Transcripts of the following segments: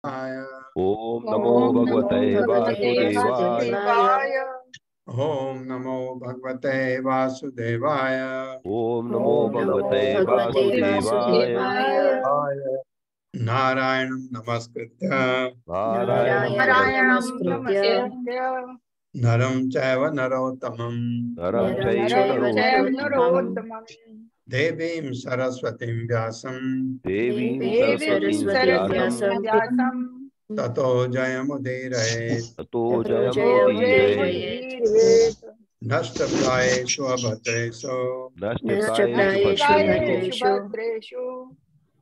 ओम नमो भगवते वासुदेवाय। ओम नमो भगवते वासुदेवाय। ओम नमो भगवते वासुदेवाय। नारायणं नमस्कृत्य नारायणं नमस्कृत्य नरं चैव नरोत्तमं नरं चैव नरोत्तमं देवीं सरस्वतीं व्यासं देवीं सरस्वतीं व्यासं ततो जयमुदीरयेत्। ततो जयमुदीरयेत्। नष्टप्रायेषु अभद्रेषु नष्टप्रायेषु भद्रेषु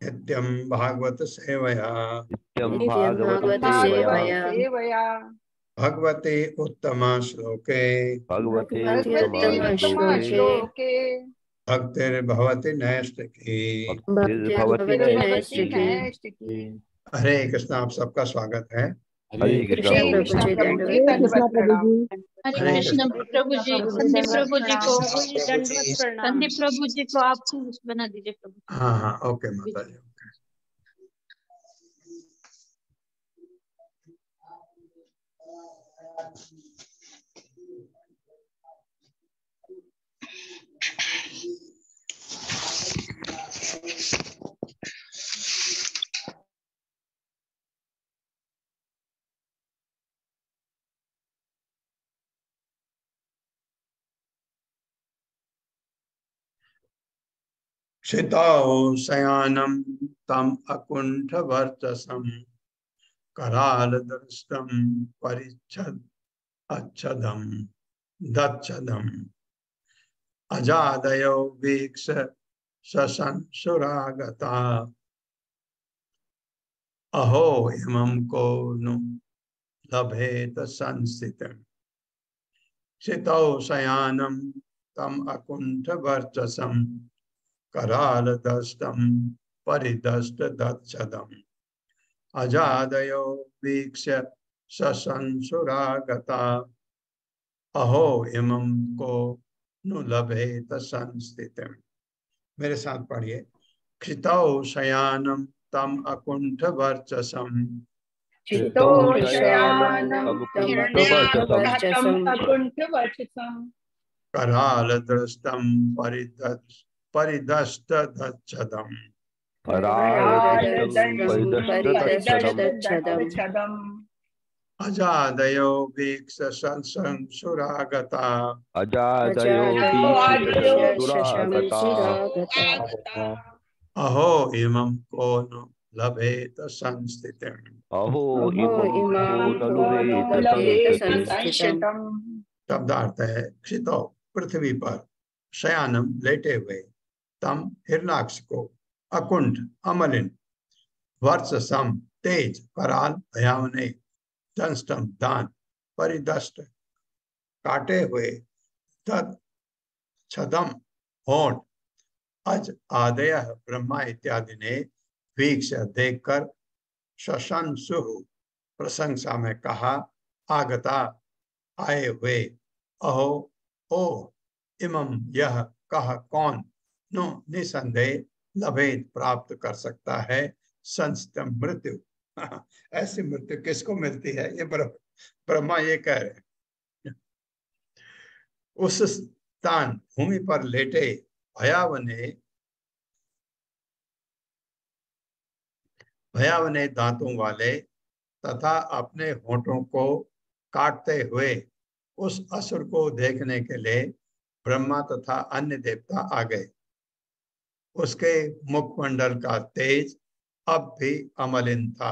नित्यं भागवत सेवया नित्यं भागवत सेवया भगवते उत्तम श्लोके भगवते उत्तम श्लोके भक्तिर्भवति नैष्ठिकी। भक्तिर्भवति नैष्ठिकी। हरे कृष्ण। आप सबका स्वागत है। हरे कृष्ण प्रभु जी। हरे कृष्ण प्रभु जी। संदीप प्रभु जी को दंडवत प्रणाम। संदीप प्रभु जी को आप बना दीजिए प्रभु। हाँ हाँ ओके माता जी। क्षितौ शयानं तम अकुंठ वर्चसं कराल दृष्टं परिच्छद अच्छदं दच्छदम् अजादयो वीक्ष शशंसुरागता अहो इमं को नु लभेत संस्थितम्। क्षितौ शयानं तम अकुंठ वर्चसं कराल दष्टं परिदष्ट दच्छदम् अजादयो वीक्ष्य शशंसुरागता अहो इमं को नु लभेत संस्थितम्। मेरे साथ पढ़िए। क्षितौ शयानं तम अकुंठ वर्चसं क्षितौ शयानं तम अकुंठ वर्चसं कराल दृष्टं परिदष्ट दच्छदम् अजादयो वीक्ष शशंसुरागता अजादयो वीक्षशशंसुरागता अहो इमं को नु लभेत संस्थितम्। अहो इमं को नु लभेत संस्थितम्। शब्दार्थ है क्षितौ पृथ्वी पर, शयानम लेटे हुए, तम हिरणाक्ष को, अकुंठ अमलिन, वर्चसम तेज, कराल भयावने, दंष्टम दान, परिदष्ट काटे हुए, तद छदम होठ, अज आदय ब्रह्मा इत्यादि ने वीक्ष देखकर शशंसु प्रशंसा में कहा आगता आए हुए अहो ओ इमं यह कह कौन नो निसंदेह लभेत प्राप्त कर सकता है संस्तम मृत्यु। ऐसी मृत्यु किसको मिलती है? ये ब्रह्मा ये कह रहे हैं। उस स्थान भूमि पर लेटे भयावने दांतों वाले तथा अपने होठों को काटते हुए उस असुर को देखने के लिए ब्रह्मा तथा अन्य देवता आ गए। उसके मुखमंडल का तेज अब भी अमलिन था,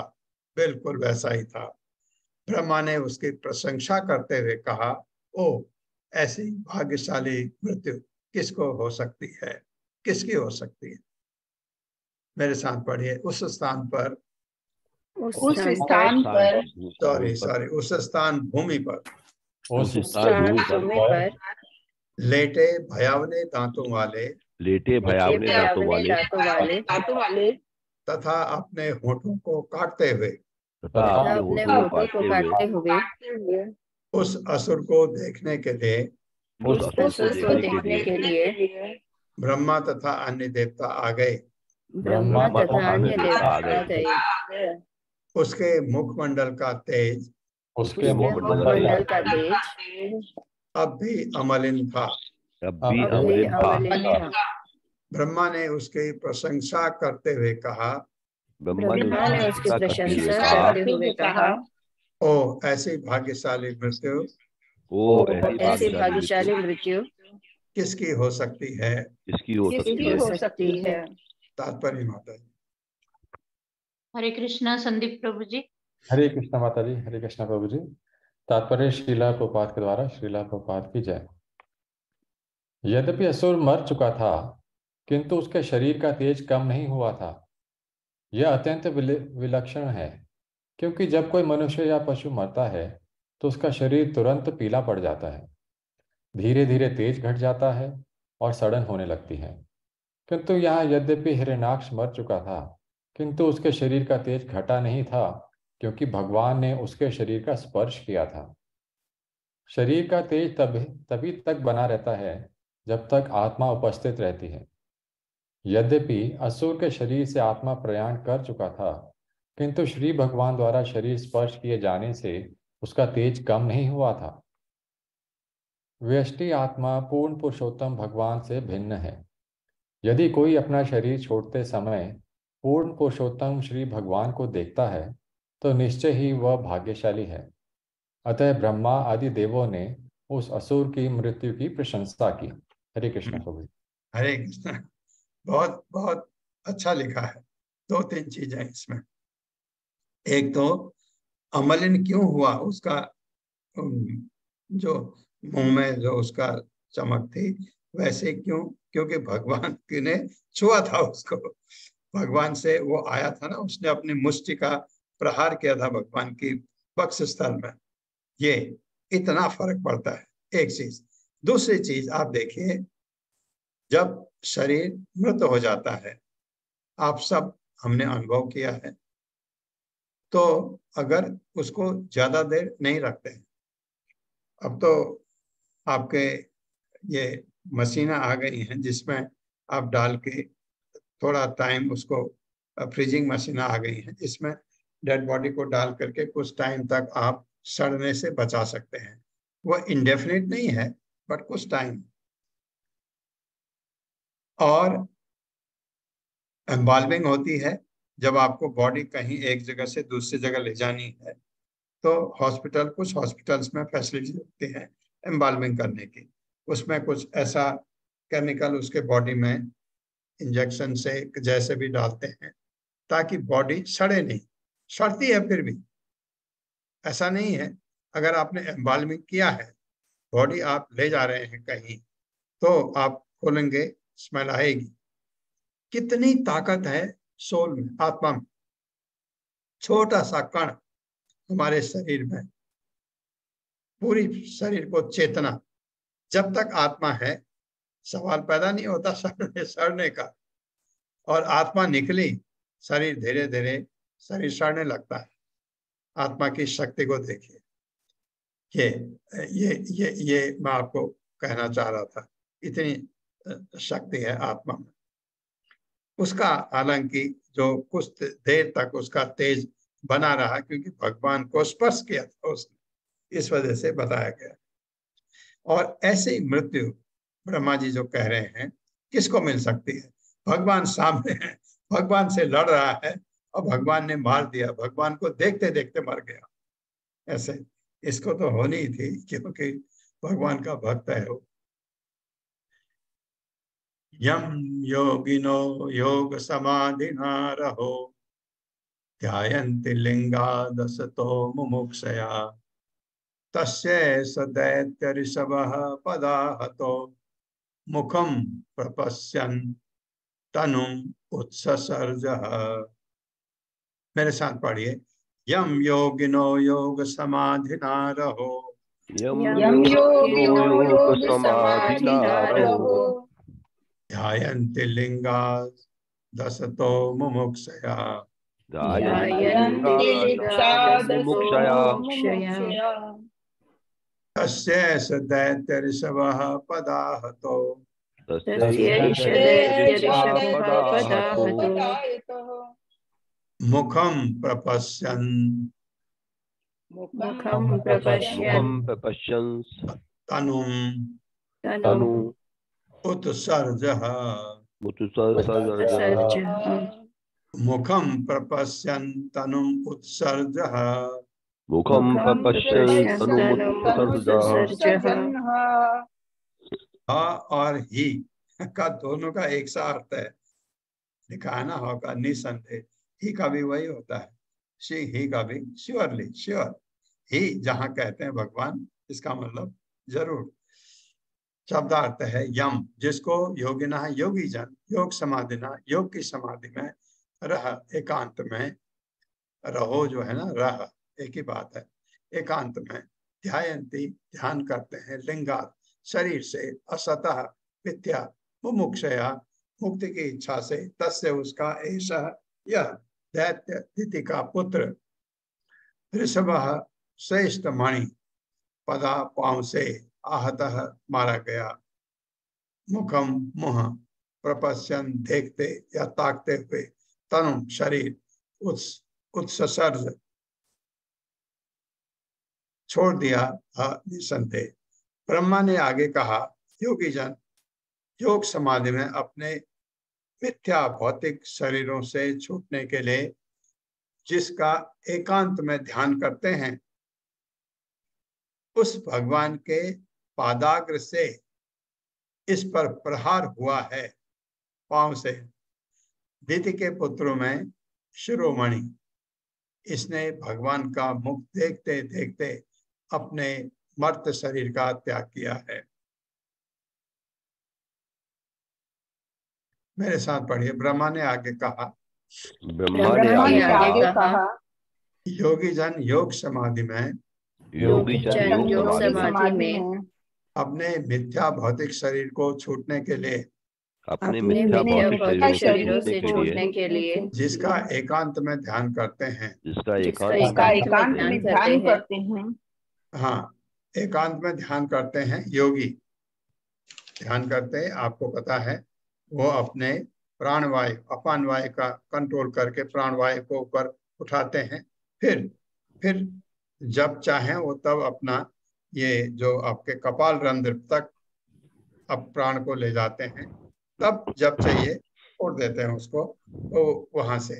बिल्कुल वैसा ही था। ब्रह्मा ने उसकी प्रशंसा करते हुए कहा, ओ ऐसी भाग्यशाली मृत्यु किसको हो सकती है, किसकी हो सकती है? मेरे साथ पढ़िए। उस स्थान पर उस स्थान भूमि पर लेटे भयावने दांतों वाले तथा अपने होठों को काटते हुए उस असुर को देखने के लिए ब्रह्मा तथा अन्य देवता आ गए। उसके मुखमंडल का तेज, उसके मुखमंडल का तेज अब भी अमलिन था। अब भी अमलिन था। ब्रह्मा ने उसकी प्रशंसा करते हुए कहा, ब्रह्मा ने उसकी प्रशंसा करते हुए कहा, ओ ऐसी भाग्यशाली मृत्यु, ओ ऐसी भाग्यशाली मृत्यु किसकी हो सकती है? किसकी हो सकती है? तात्पर्य माता जी। हरे कृष्णा संदीप प्रभु जी। हरे कृष्णा माता जी। हरे कृष्णा प्रभु जी। तात्पर्य श्रीला प्रभुपाद के द्वारा। श्रीला प्रभुपाद की जय। यद्यपि असुर मर चुका था, किंतु उसके शरीर का तेज कम नहीं हुआ था। यह अत्यंत विलक्षण है, क्योंकि जब कोई मनुष्य या पशु मरता है तो उसका शरीर तुरंत पीला पड़ जाता है, धीरे धीरे तेज घट जाता है और सड़न होने लगती है। किंतु यहाँ यद्यपि हिरण्याक्ष मर चुका था, किंतु उसके शरीर का तेज घटा नहीं था, क्योंकि भगवान ने उसके शरीर का स्पर्श किया था। शरीर का तेज तभी तक बना रहता है जब तक आत्मा उपस्थित रहती है। यद्यपि असुर के शरीर से आत्मा प्रयाण कर चुका था, किंतु श्री भगवान द्वारा शरीर स्पर्श किए जाने से उसका तेज कम नहीं हुआ था। व्यष्टि आत्मा पूर्ण पुरुषोत्तम भगवान से भिन्न है। यदि कोई अपना शरीर छोड़ते समय पूर्ण पुरुषोत्तम श्री भगवान को देखता है तो निश्चय ही वह भाग्यशाली है। अतः ब्रह्मा आदि देवों ने उस असुर की मृत्यु की प्रशंसा की। हरे कृष्ण प्रभु। हरे कृष्ण। बहुत बहुत अच्छा लिखा है। 2-3 चीजें इसमें। एक तो अमलिन क्यों हुआ, उसका जो मुंह में जो उसका चमक थी वैसे क्यों? क्योंकि भगवान ने छुआ था उसको। भगवान से वो आया था ना, उसने अपनी मुष्टि का प्रहार किया था भगवान की वक्ष स्थल में। ये इतना फर्क पड़ता है, एक चीज। दूसरी चीज आप देखिए, जब शरीर मृत हो जाता है, आप सब हमने अनुभव किया है, तो अगर उसको ज्यादा देर नहीं रखते हैं, अब तो आपके ये मशीनें आ गई हैं जिसमें आप डाल के थोड़ा टाइम उसको, फ्रीजिंग मशीनें आ गई हैं जिसमें डेड बॉडी को डाल करके कुछ टाइम तक आप सड़ने से बचा सकते हैं। वो इंडेफिनिट नहीं है, बट कुछ टाइम। और एम्बाल्मिंग होती है, जब आपको बॉडी कहीं एक जगह से दूसरी जगह ले जानी है, तो हॉस्पिटल, कुछ हॉस्पिटल्स में फैसिलिटी होती है एम्बाल्मिंग करने की। उसमें कुछ ऐसा केमिकल उसके बॉडी में इंजेक्शन से जैसे भी डालते हैं ताकि बॉडी सड़े नहीं। सड़ती है फिर भी, ऐसा नहीं है। अगर आपने एम्बाल्मिंग किया है, बॉडी आप ले जा रहे हैं कहीं, तो आप खोलेंगे, स्मेल आएगी। कितनी ताकत है सोल में, आत्मा में। छोटा सा कण हमारे शरीर में, पूरी शरीर को चेतना। जब तक आत्मा है, सवाल पैदा नहीं होता सड़ने का। और आत्मा निकली, शरीर धीरे धीरे शरीर सड़ने लगता है। आत्मा की शक्ति को देखिए। ये मैं आपको कहना चाह रहा था, इतनी शक्ति है आत्मा में। उसका हालांकि जो कुछ देर तक उसका तेज बना रहा, क्योंकि भगवान को स्पर्श किया था उसने, इस वजह से बताया गया। और ऐसी मृत्यु ब्रह्मा जी जो कह रहे हैं, किसको मिल सकती है? भगवान सामने है, भगवान से लड़ रहा है और भगवान ने मार दिया, भगवान को देखते देखते मर गया। ऐसे इसको तो होनी ही थी, क्योंकि भगवान का भक्त है वो। यम योगिनो योग समाधिना रहो, ध्यायन्ति लिंगादसतो मुमुक्षया, तस्य स दैत्य ऋषभः पदाहतो, मुखम प्रपश्यन् तनुम उत्ससर्जः। मेरे साथ पढ़िए। यम योगिनो योग समाधिना रहो, यम योगिनो योग समाधिना रहो, ध्यायन्ति लिंगादसतो मुमुक्षया, ध्यायन्ति लिंगादसतो मुमुक्षया, तस्य स दैत्य ऋषभः पदाहतो, तस्य दैत्य ऋषभः पदाहतो, मुखम प्रपश्यन् मुखम प्रपश्यन् प्रपश्यन् तनुम तनु उत्सर्जः उत्सर्जः मुखम प्रपश्यन् तनुम उत्सर्जः मुखं प्रपश्यन् उत्सर्जः हा और ही का दोनों का एक सा अर्थ है, लिखा है ना, हा का निसंदेह, ही का भी वही होता है, ही का भी श्योरली, श्योर, ही जहां कहते हैं भगवान, इसका मतलब जरूर। शब्दार्थ है यम, जिसको योगिना योगी जन योग समाधिना, योग की समाधि में रह, एकांत में रहो जो है ना, रह एक ही बात है, एकांत में ध्यायंती ध्यान करते हैं, लिंगात शरीर से, असतः विद्या मुमुक्षया मुक्ति की इच्छा से, तस्य उसका, ऐसा यह दैत्य दिति का पुत्र, ऋषभ श्रेष्ठ मणि, पदा पांव से, आहतः मारा गया, मुखम मुह, प्रपश्यन देखते या ताकते हुए, तनु शरीर, उत्सर्ज छोड़ दिया, निसंदेह। ब्रह्मा ने आगे कहा, योगी जन योग समाधि में अपने मिथ्या भौतिक शरीरों से छूटने के लिए जिसका एकांत में ध्यान करते हैं, उस भगवान के पादाग्र से इस पर प्रहार हुआ है, पांव से। दिति के पुत्रों में शिरोमणि, इसने भगवान का मुख देखते देखते अपने मर्त शरीर का त्याग किया है। मेरे साथ पढ़िए, ब्रह्मा ने आगे कहा, ब्रह्मा ने आगे कहा, योगी जन योग समाधि में, योगी जन योग समाधि में अपने मिथ्या भौतिक शरीर को छूटने के लिए, अपने मिथ्या भौतिक शरीरों से छूटने के लिए जिसका एकांत में ध्यान करते हैं, जिसका एकांत में ध्यान करते हैं, हाँ एकांत में ध्यान करते हैं, योगी ध्यान करते हैं, आपको पता है, वो अपने प्राणवायु अपान वायु का कंट्रोल करके प्राणवायु को ऊपर उठाते हैं, फिर जब चाहें वो तब अपना ये जो आपके कपाल रंध्र तक अब प्राण को ले जाते हैं, तब जब चाहिए छोड़ देते हैं उसको, तो वहां से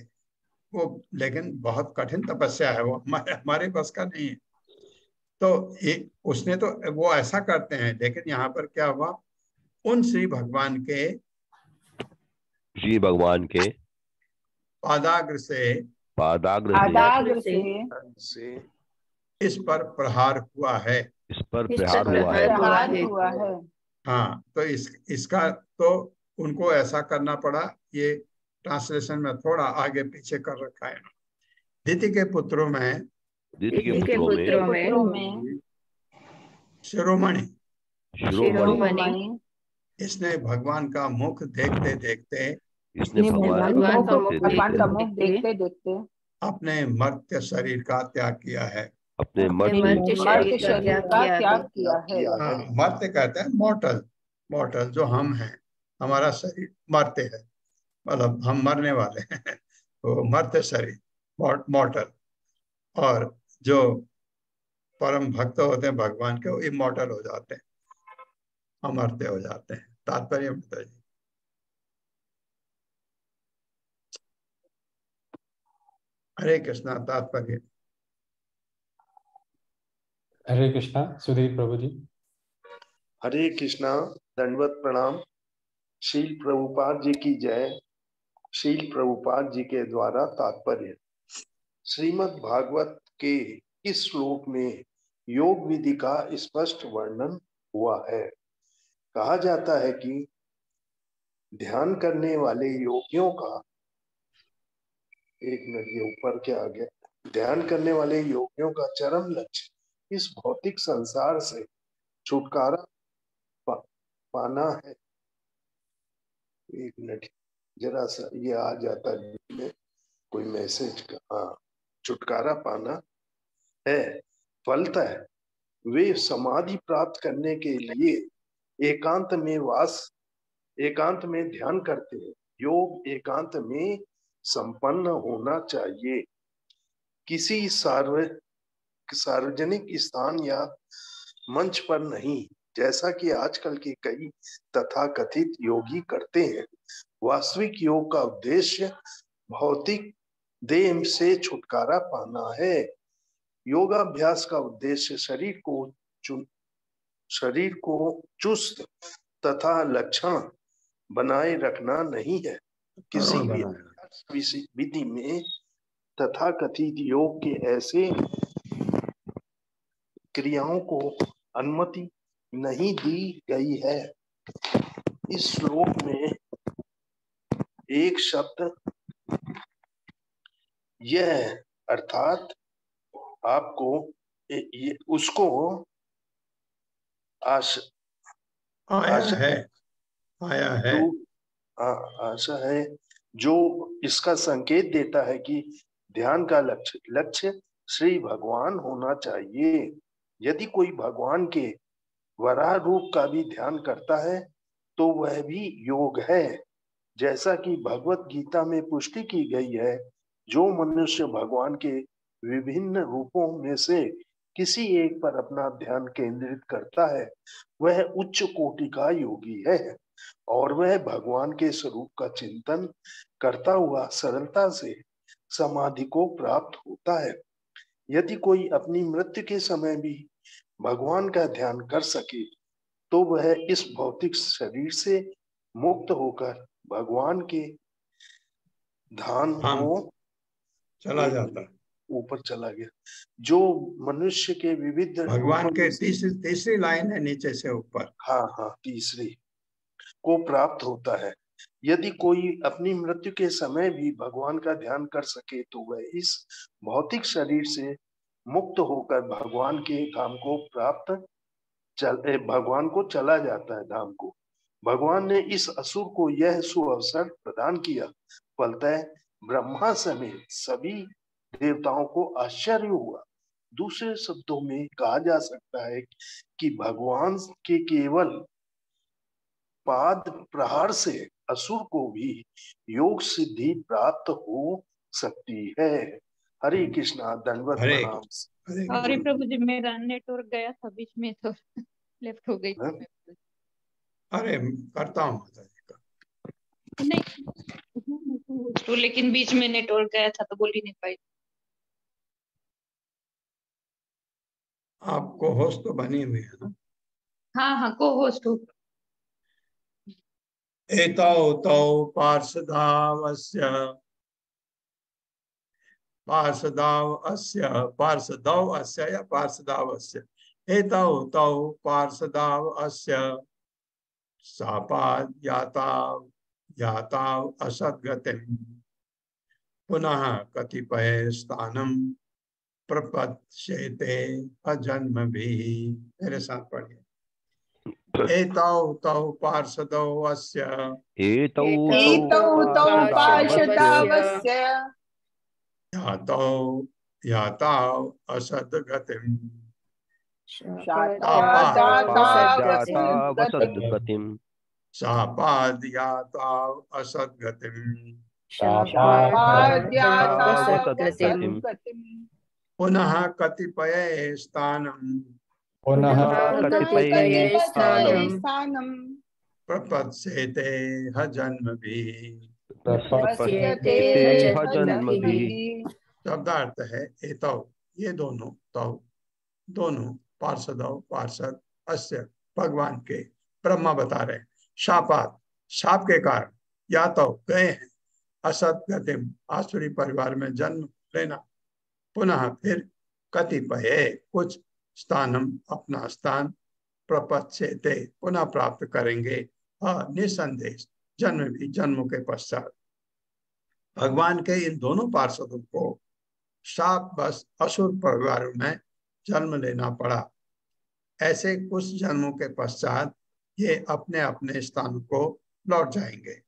वो, लेकिन बहुत कठिन तपस्या है, वो हमारे बस का नहीं है। तो उसने तो वो ऐसा करते हैं, लेकिन यहाँ पर क्या हुआ, उन श्री भगवान के पादाग्र से इस पर प्रहार हुआ है, इस पर प्रहार हुआ है। हाँ, तो इसका तो उनको ऐसा करना पड़ा, ये ट्रांसलेशन में थोड़ा आगे पीछे कर रखा है। दिति के पुत्रों में शिरोमणि, इसने भगवान का मुख देखते देखते अपने मर्त्य शरीर का त्याग किया है, अपने मर्त्य शरीर का त्याग किया है। मर्त्य कहते हैं मॉर्टल जो हम हैं, हमारा शरीर मर्त्य है, मतलब हम मरने वाले हैं, तो मर्त्य शरीर मॉर्टल, और जो परम भक्त होते हैं भगवान के, वो इमॉर्टल हो जाते हैं, अमर्त्य हो जाते हैं। तात्पर्य बता जी। हरे कृष्णा। तात्पर्य। हरे कृष्णा। सुधीर प्रभु जी। हरे कृष्णा, दंडवत प्रणाम। शील प्रभुपाद जी की जय। शील प्रभुपाद जी के द्वारा तात्पर्य। श्रीमद् भागवत के इस श्लोक में योग विधि का स्पष्ट वर्णन हुआ है। कहा जाता है कि ध्यान करने वाले योगियों का, एक मिनट ये ऊपर क्या आ गया, ध्यान करने वाले योगियों का चरम लक्ष्य इस भौतिक संसार से छुटकारा पाना है। एक मिनट जरा सा ये आ जाता है कोई मैसेज का, हाँ, छुटकारा पाना है। फलतः वे समाधि प्राप्त करने के लिए एकांत में ध्यान करते हैं। योग एकांत में संपन्न होना चाहिए। किसी सार्वजनिक स्थान या मंच पर नहीं, जैसा कि आजकल के कई तथाकथित योगी करते हैं। वास्तविक योग का उद्देश्य भौतिक देह से छुटकारा पाना है। योगाभ्यास का उद्देश्य शरीर को चुस्त तथा लक्षण बनाए रखना नहीं है। किसी भी विधि में तथाकथित योग के ऐसे क्रियाओं को अनुमति नहीं दी गई है। इस श्लोक में एक शब्द यह अर्थात आपको उसको आशा है जो इसका संकेत देता है कि ध्यान का लक्ष्य श्री भगवान होना चाहिए। यदि कोई भगवान के वराह रूप का भी ध्यान करता है तो वह भी योग है। जैसा कि भगवत गीता में पुष्टि की गई है, जो मनुष्य भगवान के विभिन्न रूपों में से किसी एक पर अपना ध्यान केंद्रित करता है, वह उच्च कोटि का योगी है और वह भगवान के स्वरूप का चिंतन करता हुआ सरलता से समाधि को प्राप्त होता है। यदि कोई अपनी मृत्यु के समय भी भगवान का ध्यान कर सके तो वह इस भौतिक शरीर से मुक्त होकर भगवान के धाम को चला जाता है, ऊपर चला गया। जो मनुष्य के विविध भगवान के तीसरी लाइन है नीचे से ऊपर, हाँ तीसरी को प्राप्त होता है। यदि कोई अपनी मृत्यु के समय भी भगवान का ध्यान कर सके तो वह इस भौतिक शरीर से मुक्त होकर भगवान के धाम को भगवान को चला जाता है धाम को। भगवान ने इस असुर को यह सुअवसर प्रदान किया। फलतः ब्रह्मा समेत सभी देवताओं को आश्चर्य हुआ। दूसरे शब्दों में कहा जा सकता है कि भगवान के केवल पाद प्रहार से असुर को भी योग सिद्धि प्राप्त हो सकती है। हरे कृष्णा, दंडवत प्रणाम। हरे प्रभु जी, मेरा नेटवर्क गया था बीच में तो लेफ्ट हो गई। अरे करता हूँ नहीं तो, लेकिन बीच में नेटवर्क गया था तो बोल ही नहीं पाई। आपको होस्ट तो बनी हुई है ना? हाँ को होस्ट हो। एतौ तौ पार्षदावस्य या पार्षदावस्य एतौ तौ पार्षदावस्य सापाद याताव असद्गतिम पुनः कतिपय स्थानम प्रपद्येते अजन्म भी। मेरे साथ पढ़िए। एतौ तौ पार्षदौ अस्य याताव असद्गतिम सापाद याताव असद्गतिम पुनः कतिपय स्थानम प्रपद्येते जन्म भी। शब्दार्थ है एतौ, ये दोनों पार्षद अस्य भगवान के, ब्रह्मा बता रहे, शापात शाप के कारण, या तो गए हैं, असत गतिम आसुरी परिवार में जन्म लेना, पुनः फिर कतिपय कुछ स्थानम अपना स्थान प्रपद्येते पुनः प्राप्त करेंगे निसंदेह जन्म के पश्चात। भगवान के इन दोनों पार्षदों को शाप बस असुर परिवारों में जन्म लेना पड़ा। ऐसे कुछ जन्मों के पश्चात ये अपने अपने स्थान को लौट जाएंगे।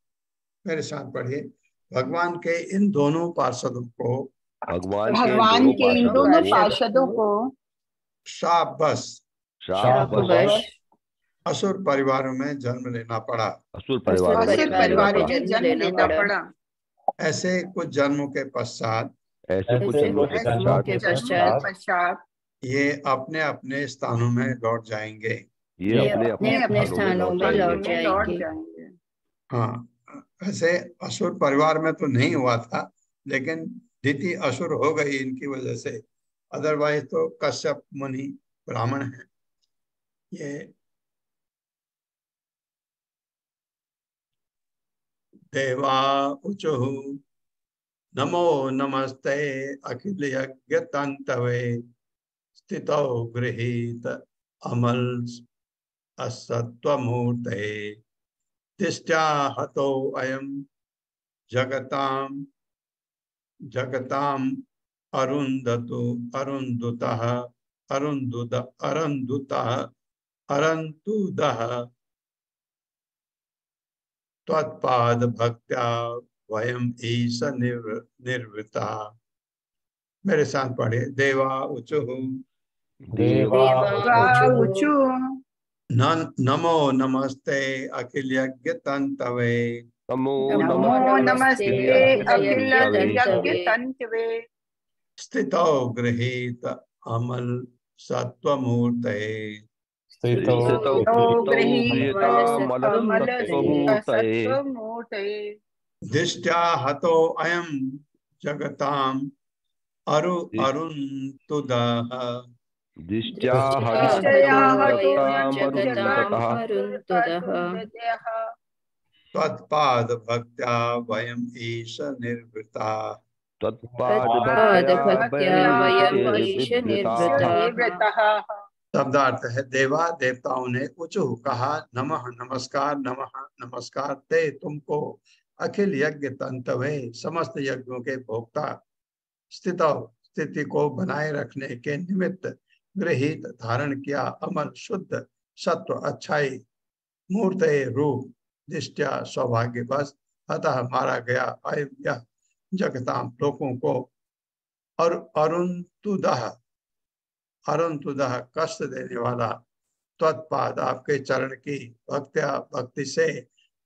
मेरे साथ पढ़िए। भगवान के इन दोनों पार्षदों को शाप बस असुर परिवारों में जन्म लेना पड़ा। ऐसे कुछ जन्मों के पश्चात ऐसे कुछ जन्मों के पश्चात ये अपने अपने स्थानों में लौट जाएंगे। ये अपने अपने स्थानों में लौट जाएंगे। हाँ, ऐसे असुर परिवार में तो नहीं हुआ था, लेकिन दिति असुर हो गई इनकी वजह से। अदरवाइज तो कश्यप मुनि ब्राह्मण है। ये देवा उचुः नमो नमस्ते अखिल यज्ञ तंतवे स्थितौ गृहीत अमल असत्वमूर्ते तिष्ठा हतो अयं जगताम जगताम अरुंधतु अरुंधुतः अरुंधुत अरुंधुतः अरंतुदः त्वत्पाद भक्त्या वयम ईश निर्वृता। मेरे साथ पढ़िए। देवा उचुः ऊचु नमो नमस्ते अखिल यज्ञ तंतवे नमो नमो नमस्ते अखिल यज्ञ तंतवे स्थितौ गृहीत अमल सत्वमूर्ते स्थितो गृहीत अमल सत्वमूर्तये दिष्ट्या हतो अयं जगताम अरुन्तुदः दिष्ट्या त्वत्पाद भक्त्या वयम ईश निर्वृता। शब्दार्थ है। देवा देवताओं ने उचु कहा, नमः नमस्कार, नमः नमस्कार ते तुमको, अखिल यज्ञ तंतवे समस्त यज्ञों के भोक्ता, स्थित स्थिति को बनाए रखने के निमित्त, गृहीत धारण किया, अमल शुद्ध सत्व अच्छाई, मूर्त रूप, दिष्ट्या सौभाग्यवश, अतः मारा गया अयम यह जगताम लोगों को, और अरुंतुदः अरुंतुदः कष्ट देने वाला, त्वत्पाद आपके चरण की, भक्त्या भक्ति से,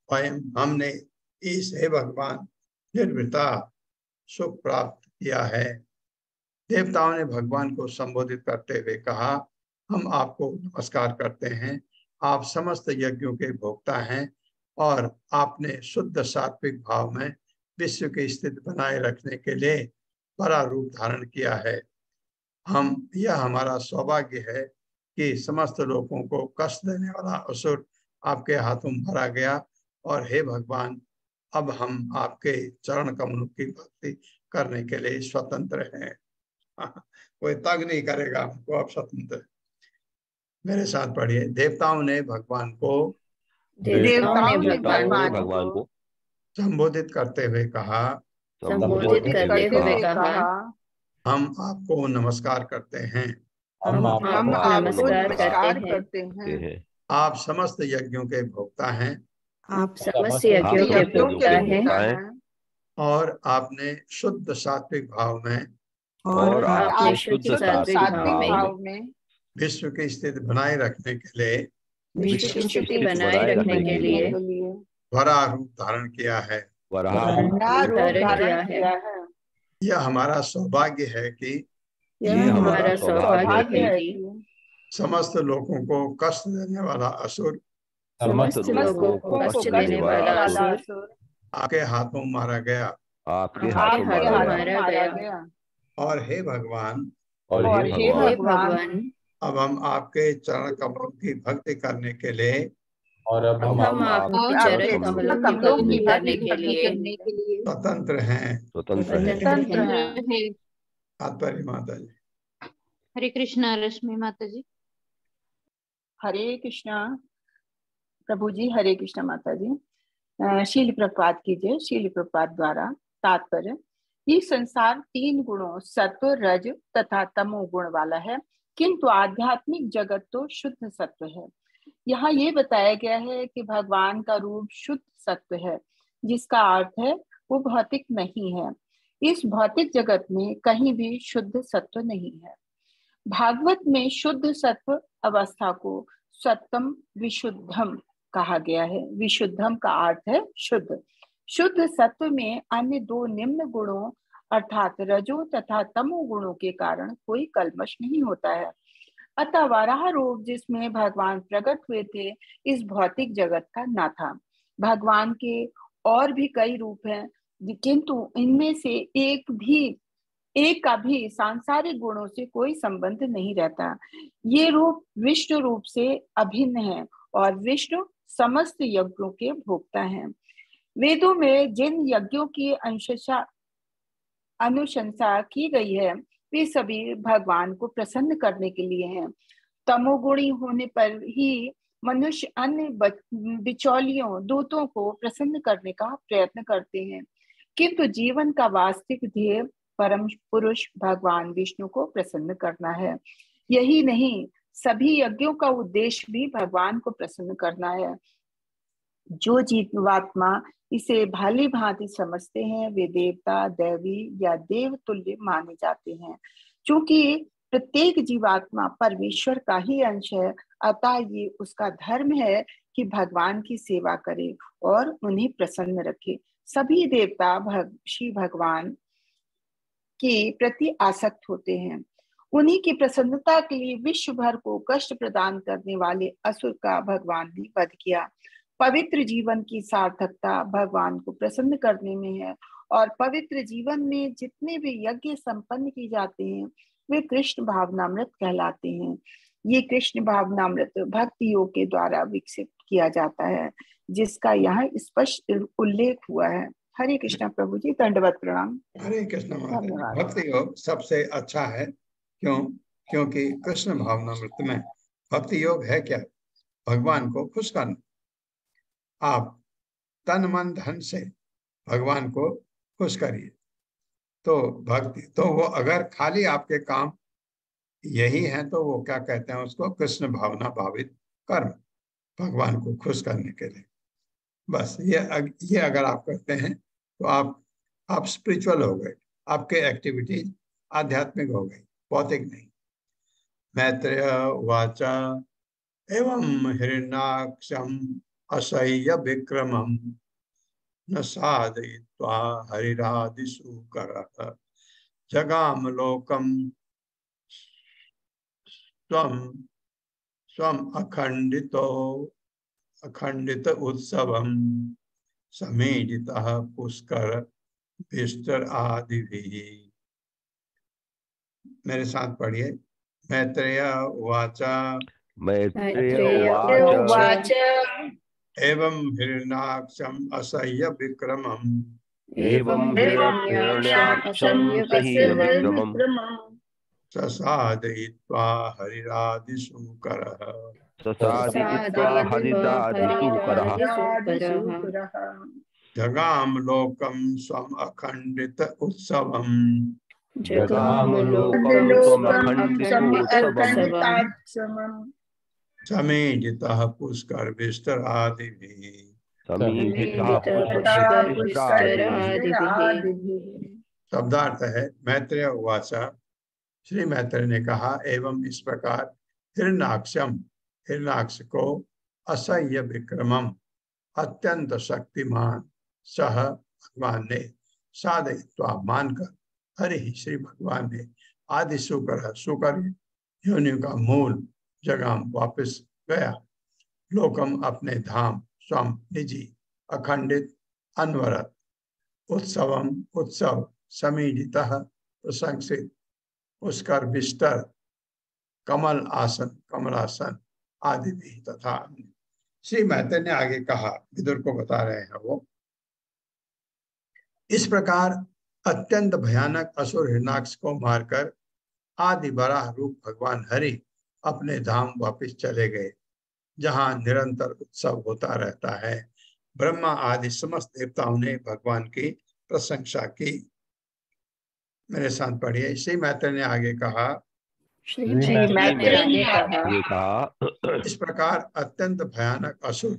वयम हमने, इस हे भगवान, निर्वृता सुख प्राप्त किया है। देवताओं ने भगवान को संबोधित करते हुए कहा, हम आपको नमस्कार करते हैं, आप समस्त यज्ञों के भोक्ता हैं और आपने शुद्ध सात्विक भाव में विश्व की स्थिति बनाए रखने के लिए बड़ा रूप धारण किया है। यह हमारा सौभाग्य है कि समस्त लोगों को कष्ट देने वाला असुर आपके हाथों भरा गया, और हे भगवान, अब हम आपके चरण कमलों की भक्ति करने के लिए स्वतंत्र हैं। कोई तंग नहीं करेगा हमको, अब स्वतंत्र। मेरे साथ पढ़िए। देवताओं ने भगवान को संबोधित करते हुए कहा, हम आपको नमस्कार करते हैं, हम आपको नमस्कार करते हैं। आप समस्त यज्ञों के भोक्ता हैं, आप समस्त यज्ञों के भोक्ता हैं, और आपने शुद्ध सात्विक भाव में, और आपने शुद्ध सात्विक भाव में विश्व की स्थिति बनाए रखने के लिए, विश्व की स्थिति बनाए रखने के लिए वरा रूप धारण किया है। यह हमारा सौभाग्य है कि समस्त लोगों को कष्ट देने वाला असुर आपके हाथों मारा गया, आपके हाथों मारा गया। और हे भगवान, अब हम आपके चरण कमलों की भक्ति करने के लिए, और अब हम आपके चरण कमलों की भक्ति करने के लिए स्वतंत्र हैं। स्वतंत्र है। तात्पर्य माता जी। हरे कृष्णा। रश्मि माता जी। हरे कृष्णा प्रभु जी। हरे कृष्णा माता जी। शील प्रपात कीजिए। शील प्रपात द्वारा तात्पर्य, ये संसार 3 गुणों सत्व, रज तथा तमो गुण वाला है, किंतु आध्यात्मिक जगत तो शुद्ध सत्व है। यहाँ ये बताया गया है कि भगवान का रूप शुद्ध सत्व है, जिसका अर्थ है वो भौतिक नहीं है। इस भौतिक जगत में कहीं भी शुद्ध सत्व नहीं है। भागवत में शुद्ध सत्व अवस्था को सत्वम विशुद्धम कहा गया है। विशुद्धम का अर्थ है शुद्ध। शुद्ध सत्व में अन्य दो निम्न गुणों अर्थात रजो तथा तमो गुणों के कारण कोई कल्मश नहीं होता है। अतः वराह रूप जिसमें भगवान प्रकट हुए थे इस भौतिक जगत का न था। भगवान के और भी कई रूप हैं, किंतु इनमें से एक का भी सांसारिक गुणों से कोई संबंध नहीं रहता। ये रूप विष्णु रूप से अभिन्न है और विष्णु समस्त यज्ञों के भोक्ता हैं। वेदों में जिन यज्ञों की अनुशंसा की गई है वे सभी भगवान को प्रसन्न करने के लिए हैं। तमोगुणी होने पर ही मनुष्य अन्य बिचौलियों दूतों को प्रसन्न करने का प्रयत्न करते हैं, किंतु जीवन का वास्तविक ध्येय परम पुरुष भगवान विष्णु को प्रसन्न करना है। यही नहीं, सभी यज्ञों का उद्देश्य भी भगवान को प्रसन्न करना है। जो जीवात्मा इसे भाली भांति समझते हैं वे देवता, दैवी या देव तुल्य माने जाते हैं। चूंकि प्रत्येक जीवात्मा परमेश्वर का ही अंश है, अतः ये उसका धर्म है कि भगवान की सेवा करे और उन्हें प्रसन्न रखे। सभी देवता श्री भगवान के प्रति आसक्त होते हैं। उन्हीं की प्रसन्नता के लिए विश्व भर को कष्ट प्रदान करने वाले असुर का भगवान ने वध किया। पवित्र जीवन की सार्थकता भगवान को प्रसन्न करने में है और पवित्र जीवन में जितने भी यज्ञ संपन्न किए जाते हैं वे कृष्ण भावनामृत कहलाते हैं। ये कृष्ण भावनामृत भक्ति योग के द्वारा विकसित किया जाता है, जिसका यहाँ स्पष्ट उल्लेख हुआ है। हरे कृष्णा प्रभु जी, दंडवत प्रणाम। हरे कृष्ण माता। भक्ति योग सबसे अच्छा है। क्योंकि कृष्ण भावनामृत में भक्ति योग है क्या? भगवान को खुश करना। आप तन मन धन से भगवान को खुश करिए तो भक्ति, तो वो अगर खाली आपके काम यही है तो वो क्या कहते हैं उसको? कृष्ण भावना भावित कर्म, भगवान को खुश करने के लिए। बस ये अगर आप करते हैं तो आप स्पिरिचुअल हो गए, आपके एक्टिविटीज आध्यात्मिक हो गई, भौतिक नहीं। मैत्रेय वाचा एवं हिरण्याक्षम असह्य विक्रमम न साधयित्वा हरिरादिषु करः जगाम लोकम स्वम अखंडित उत्सवम समेजितः पुष्कर विस्तर आदि भी। मेरे साथ पढ़िए। मैत्रेय वाचा एवं हिरण्याक्षम असह्य विक्रमम ससादयित्वा हरिरादिषु करः जगाम लोकम स्वम अखंडित उत्सवम समेजितः पुष्कर विस्तर आदि भी। शब्दार्थ है। मैत्रेय उवाचा, श्री मैत्रेय ने कहा, एवं इस प्रकार हिरण्याक्षम, हिरण्याक्ष को असह्य विक्रमम अत्यंत शक्तिमान सह भगवान ने साधयित्वा मानकर, हरि श्री भगवान ने आदि सुकर योनियों का मूल जगाम वापस गया, लोकम अपने धाम, स्वम निजी, अखंडित अनवरत, उत्सवम उत्सव, समीजितः प्रशंसित, पुष्कर बिस्तर, कमल आसन कमलासन आदि भी तथा। श्री मैत्रेय ने आगे कहा, विदुर को बता रहे हैं वो, इस प्रकार अत्यंत भयानक असुर हिरण्याक्ष को मारकर आदि बराह रूप भगवान हरि अपने धाम वापस चले गए, जहां निरंतर उत्सव होता रहता है। ब्रह्मा आदि समस्त देवताओं ने भगवान की प्रशंसा की। मेरे साथ पढ़िए। श्री मैत्रेय ने आगे कहा, इस प्रकार अत्यंत भयानक असुर,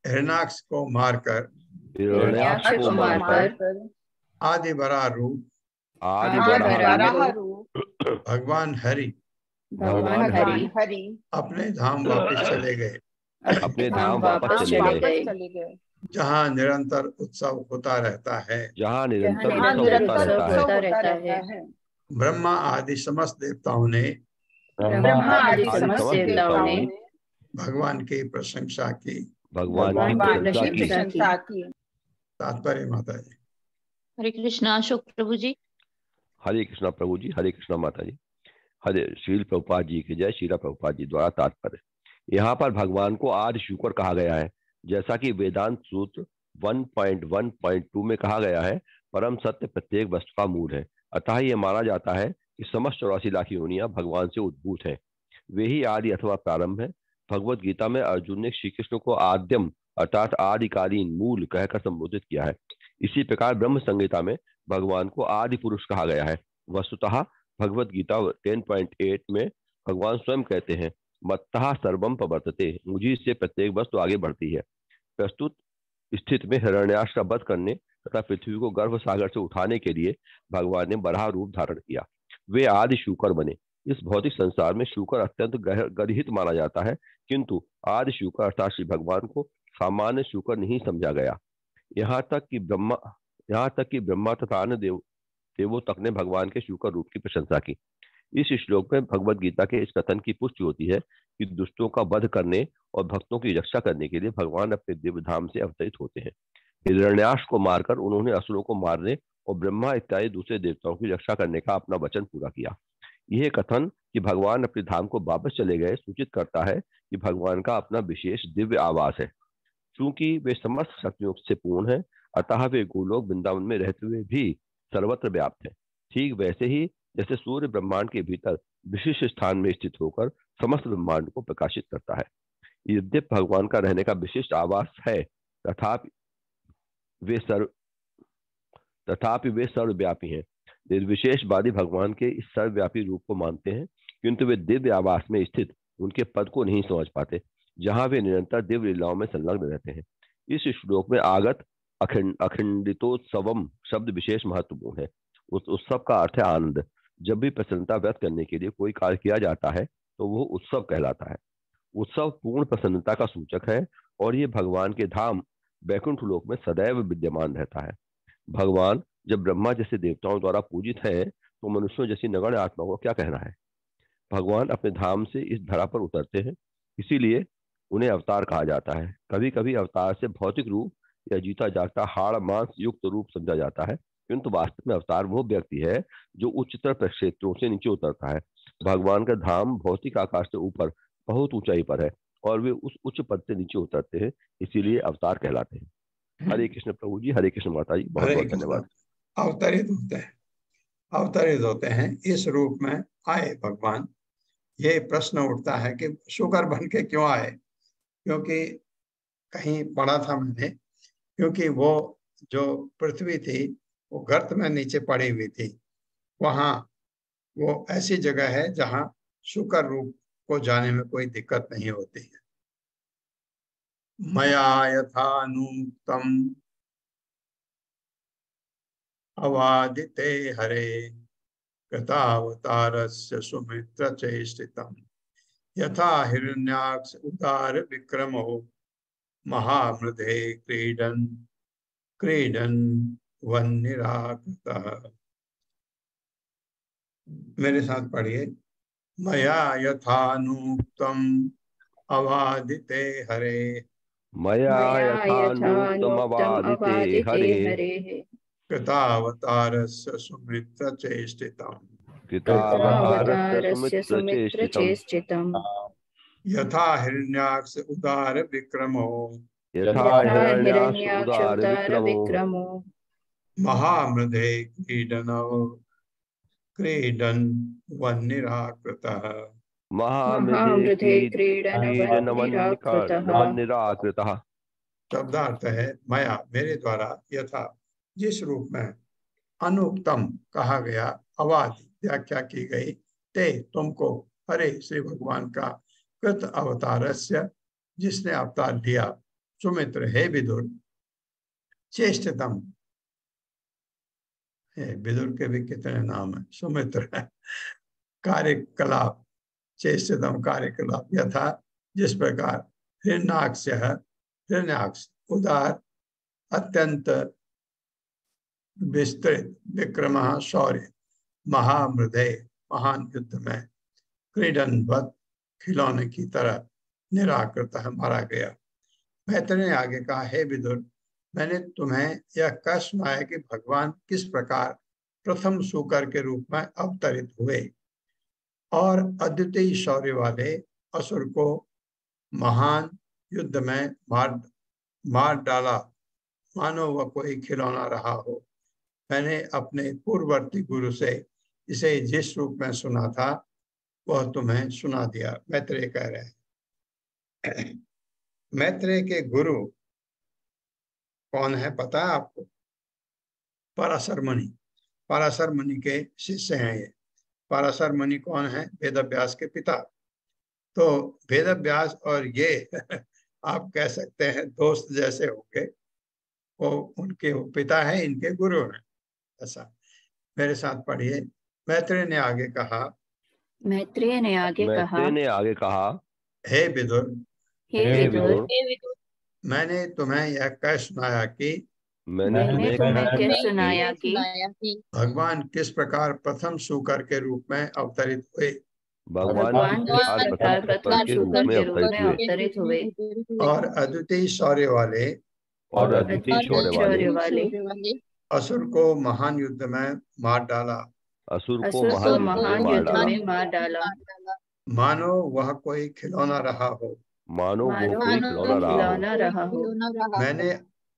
हिरण्याक्ष को मारकर आदि बराह रूप भगवान हरि अपने धाम वापस चले गए, अपने धाम वापस चले गए। जहाँ निरंतर उत्सव होता रहता है, जहाँ निरंतर निरंतर उत्सव होता रहता है। ब्रह्मा आदि समस्त देवताओं ने ब्रह्मा आदि समस्त देवताओं ने भगवान की प्रशंसा की। भगवान की प्रशंसा की। तात्पर्य माता जी। हरे कृष्णा। अशोक प्रभु जी। हरे कृष्णा प्रभु जी, हरे कृष्णा माता जी। हरे श्रील प्रभुपाद जी की जय। श्रीला प्रभुपाद जी द्वारा तात्पर्य। यहाँ पर भगवान को आदि शुकर कहा गया है, जैसा कि वेदांत सूत्र 1.1.2 में कहा गया है, परम सत्य प्रत्येक वस्तु का मूल है। अतः यह माना जाता है कि समस्त 84 लाख योनियां भगवान से उद्भूत है, वे ही आदि अथवा प्रारंभ है। भगवत गीता में अर्जुन ने श्री कृष्ण को आद्यम अर्थात आदिकालीन मूल कहकर संबोधित किया है। इसी प्रकार ब्रह्म संहिता में भगवान को आदि पुरुष कहा गया है। वस्तुतः भगवत गीता 10.8 में भगवान स्वयं कहते हैं, मत्तः सर्वम प्रवर्तते, मुझी से प्रत्येक वस्तु आगे बढ़ती है। प्रस्तुत स्थिति में हिरण्याक्ष का वध करने तथा पृथ्वी को गर्भ सागर से उठाने के लिए भगवान ने बराह रूप धारण किया। वे आदि शूकर बने। इस भौतिक संसार में शूकर अत्यंत गर्हित माना जाता है, किंतु आदि शूकर अर्थात श्री भगवान को सामान्य शूकर नहीं समझा गया। यहाँ तक कि ब्रह्मा तथा अन्य देवों तक ने भगवान के शूकर रूप की प्रशंसा की। इस श्लोक में भगवत गीता के इस कथन की पुष्टि होती है कि दुष्टों का वध करने और भक्तों की रक्षा करने के लिए भगवान अपने दिव्य धाम से अवतरित होते हैं। हिरण्याक्ष को मारकर उन्होंने असुरों को मारने और ब्रह्मा इत्यादि दूसरे देवताओं की रक्षा करने का अपना वचन पूरा किया। यह कथन कि भगवान अपने धाम को वापस चले गए सूचित करता है कि भगवान का अपना विशेष दिव्य आवास है। चूंकि वे समस्त शक्तियों से पूर्ण है, अतः वे गोलोक वृंदावन में रहते हुए भी सर्वत्र व्याप्त है। ठीक वैसे ही जैसे सूर्य ब्रह्मांड के भीतर विशिष्ट स्थान में स्थित होकर समस्त ब्रह्मांड को प्रकाशित करता है। यद्यपि भगवान का रहने का विशिष्ट आवास है, तथापि वे सर्वव्यापी हैं। निर्विशेषवादी भगवान के इस सर्वव्यापी रूप को मानते हैं, किंतु वे दिव्य आवास में स्थित उनके पद को नहीं समझ पाते, जहां वे निरंतर दिव्य लीलाओं में संलग्न रहते हैं। इस श्लोक में आगत अखंडितोत्सवम शब्द विशेष महत्वपूर्ण है। उस उत्सव का अर्थ है आनंद। जब भी प्रसन्नता व्यक्त करने के लिए कोई कार्य किया जाता है तो वो उत्सव कहलाता है। उत्सव पूर्ण प्रसन्नता का सूचक है और ये भगवान के धाम वैकुंठ लोक में सदैव विद्यमान रहता है। भगवान जब ब्रह्मा जैसे देवताओं द्वारा पूजित है तो मनुष्यों जैसी नगण्य आत्माओं को क्या कहना है। भगवान अपने धाम से इस धरा पर उतरते हैं, इसीलिए उन्हें अवतार कहा जाता है। कभी कभी अवतार से भौतिक रूप या जीता जागता हाड़ मांस युक्त रूप समझा जाता है, किंतु वास्तव में अवतार वो व्यक्ति है जो उच्चतर प्रक्षेत्रों से नीचे उतरता है। भगवान का धाम भौतिक आकाश से ऊपर बहुत ऊंचाई पर है और वे उस उच्च पद से नीचे उतरते हैं, इसीलिए अवतार कहलाते हैं। हरे कृष्ण प्रभु जी, हरे कृष्ण माता जी, बहुत बहुत धन्यवाद। अवतरित होते हैं इस रूप में आए भगवान। ये प्रश्न उठता है कि शुकर बन के क्यों आए, क्योंकि कहीं पढ़ा था मैंने, क्योंकि वो जो पृथ्वी थी वो गर्त में नीचे पड़ी हुई थी। वहां वो ऐसी जगह है जहां शुकर रूप को जाने में कोई दिक्कत नहीं होती है। मया यथानुक्तम अवादिते हरे कृतावतारस्य सुमित्र चेष्टितम् यथा हिरण्याक्ष उदार विक्रमो महामृधे क्रीडन वन्निराकृतः। मेरे साथ पढ़िए। मया यथानुक्तम अवादिते हरे, मया यथानुक्तम अवादिते हरे कृतावतारस्य सुमित्र चेष्टितम् कृतावतारस्य सुमित्र चेष्टितम् यथा हिरण्याक्ष उदार विक्रमो महामृधे क्रीडन वन्निराकृतः। महामृधे क्रीडन वन्निराकृतः। शब्दार्थ है मया मेरे द्वारा, यथा जिस रूप में, अनुक्तम कहा गया, अवादि व्याख्या की गई, ते तुमको, हरे श्री भगवान का, कृत अवतारस्य जिसने अवतार लिया, सुमित्र है विदुर, चेष्टतम, विदुर के भी कितने नाम है, सुमित्र है, कार्यकलाप, चेष्टतम कार्यकलाप, यथा जिस प्रकार हिरण्याक्ष उदार अत्यंत विस्तृत विक्रम शौर्य महामृदय महान युद्ध में क्रीडनवत खिलौने की तरह निराकृत मारा गया। मैत्रेय ने आगे कहा, हे विदुर, मैंने तुम्हें यह कह सुनाया कि भगवान किस प्रकार प्रथम सूकर के रूप में अवतरित हुए और अद्वितीय शौर्य वाले असुर को महान युद्ध में मार डाला, मानो वह कोई खिलौना रहा हो। मैंने अपने पूर्ववर्ती गुरु से इसे जिस रूप में सुना था वह तुम्हें सुना दिया। मैत्रेय कह रहे हैं। मैत्रेय के गुरु कौन है पता है आपको? पराशर मुनि। पराशर मुनि के शिष्य हैं ये। पराशर मुनि कौन है? वेदव्यास के पिता। तो वेदव्यास और ये आप कह सकते हैं दोस्त जैसे होंगे। वो उनके पिता है, इनके गुरु हैं। ऐसा मेरे साथ पढ़िए। मैत्रेय ने आगे कहा, मैत्रेय ने आगे कहा, हे विदुर, हे विदुर, मैंने तुम्हें यह कह सुनाया कि भगवान किस प्रकार प्रथम सूकर के रूप में अवतरित हुए। भगवान किस प्रकार प्रथम सूकर के रूप में अवतरित हुए और अद्वितीय शौर्य वाले असुर को महान युद्ध में मार डाला। मानो वह कोई खिलौना रहा हो।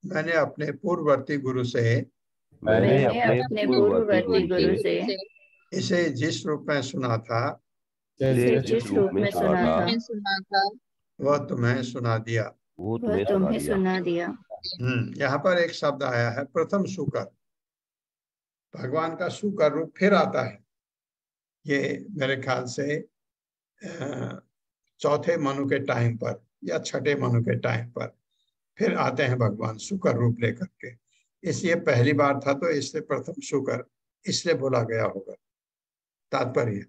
मैंने अपने पूर्ववर्ती गुरु से इसे जिस रूप में सुना था वह तुम्हें सुना दिया। यहाँ पर एक शब्द आया है प्रथम सूकर। भगवान का सूकर रूप फिर आता है। ये मेरे ख्याल से चौथे मनु के टाइम पर या छठे मनु के टाइम पर फिर आते हैं भगवान सूकर रूप लेकर के। इसलिए पहली बार था तो इससे प्रथम सूकर इसलिए बोला गया होगा। तात्पर्य।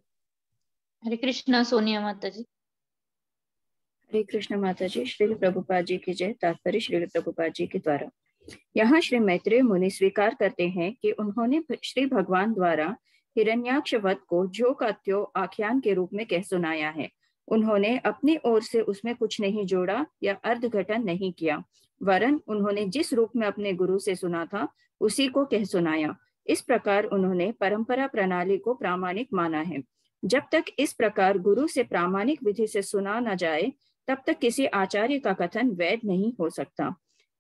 हरे कृष्णा सोनिया माता जी। हरे कृष्ण माता जी। श्री प्रभुपाद जी की जय। तात्पर्य श्री प्रभुपाद जी के द्वारा। यहाँ श्री मैत्रेय मुनि स्वीकार करते हैं कि उन्होंने श्री भगवान द्वारा हिरण्याक्ष वध को जो का त्यो आख्यान के रूप में कह सुनाया है। उन्होंने अपनी ओर से उसमें कुछ नहीं जोड़ा या अर्धघटन नहीं किया, वरन उन्होंने जिस रूप में अपने गुरु से सुना था उसी को कह सुनाया। इस प्रकार उन्होंने परंपरा प्रणाली को प्रामाणिक माना है। जब तक इस प्रकार गुरु से प्रामाणिक विधि से सुना न जाए तब तक किसी आचार्य का कथन वैध नहीं हो सकता।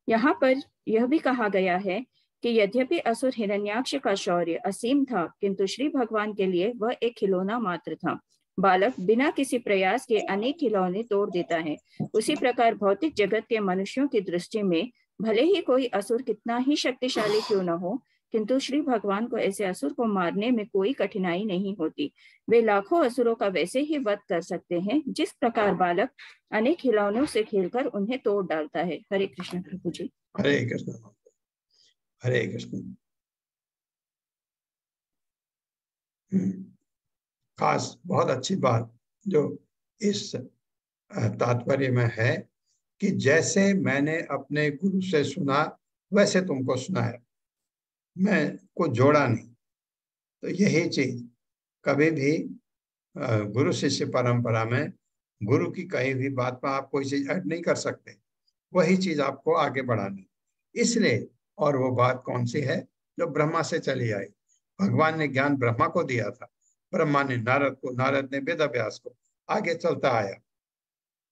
यहाँ पर यह भी कहा गया है कि यद्यपि असुर हिरण्याक्ष का शौर्य असीम था, किंतु श्री भगवान के लिए वह एक खिलौना मात्र था। बालक बिना किसी प्रयास के अनेक खिलौने तोड़ देता है। उसी प्रकार भौतिक जगत के मनुष्यों की दृष्टि में भले ही कोई असुर कितना ही शक्तिशाली क्यों न हो, किंतु श्री भगवान को ऐसे असुर को मारने में कोई कठिनाई नहीं होती। वे लाखों असुरों का वैसे ही वध कर सकते हैं जिस प्रकार बालक अनेक खिलौनों से खेलकर उन्हें तोड़ डालता है। हरे कृष्ण प्रभु जी। हरे कृष्ण। हरे कृष्ण। खास बहुत अच्छी बात जो इस तात्पर्य में है कि जैसे मैंने अपने गुरु से सुना वैसे तुमको सुनाया, मैं को जोड़ा नहीं। तो यही चीज कभी भी गुरु शिष्य परंपरा में गुरु की कही हुई बात पर आप कोई चीज ऐड नहीं कर सकते। वही चीज आपको आगे बढ़ानी इसलिए। और वो बात कौन सी है? जो ब्रह्मा से चली आई। भगवान ने ज्ञान ब्रह्मा को दिया था, ब्रह्मा ने नारद को, नारद ने वेदव्यास को, आगे चलता आया।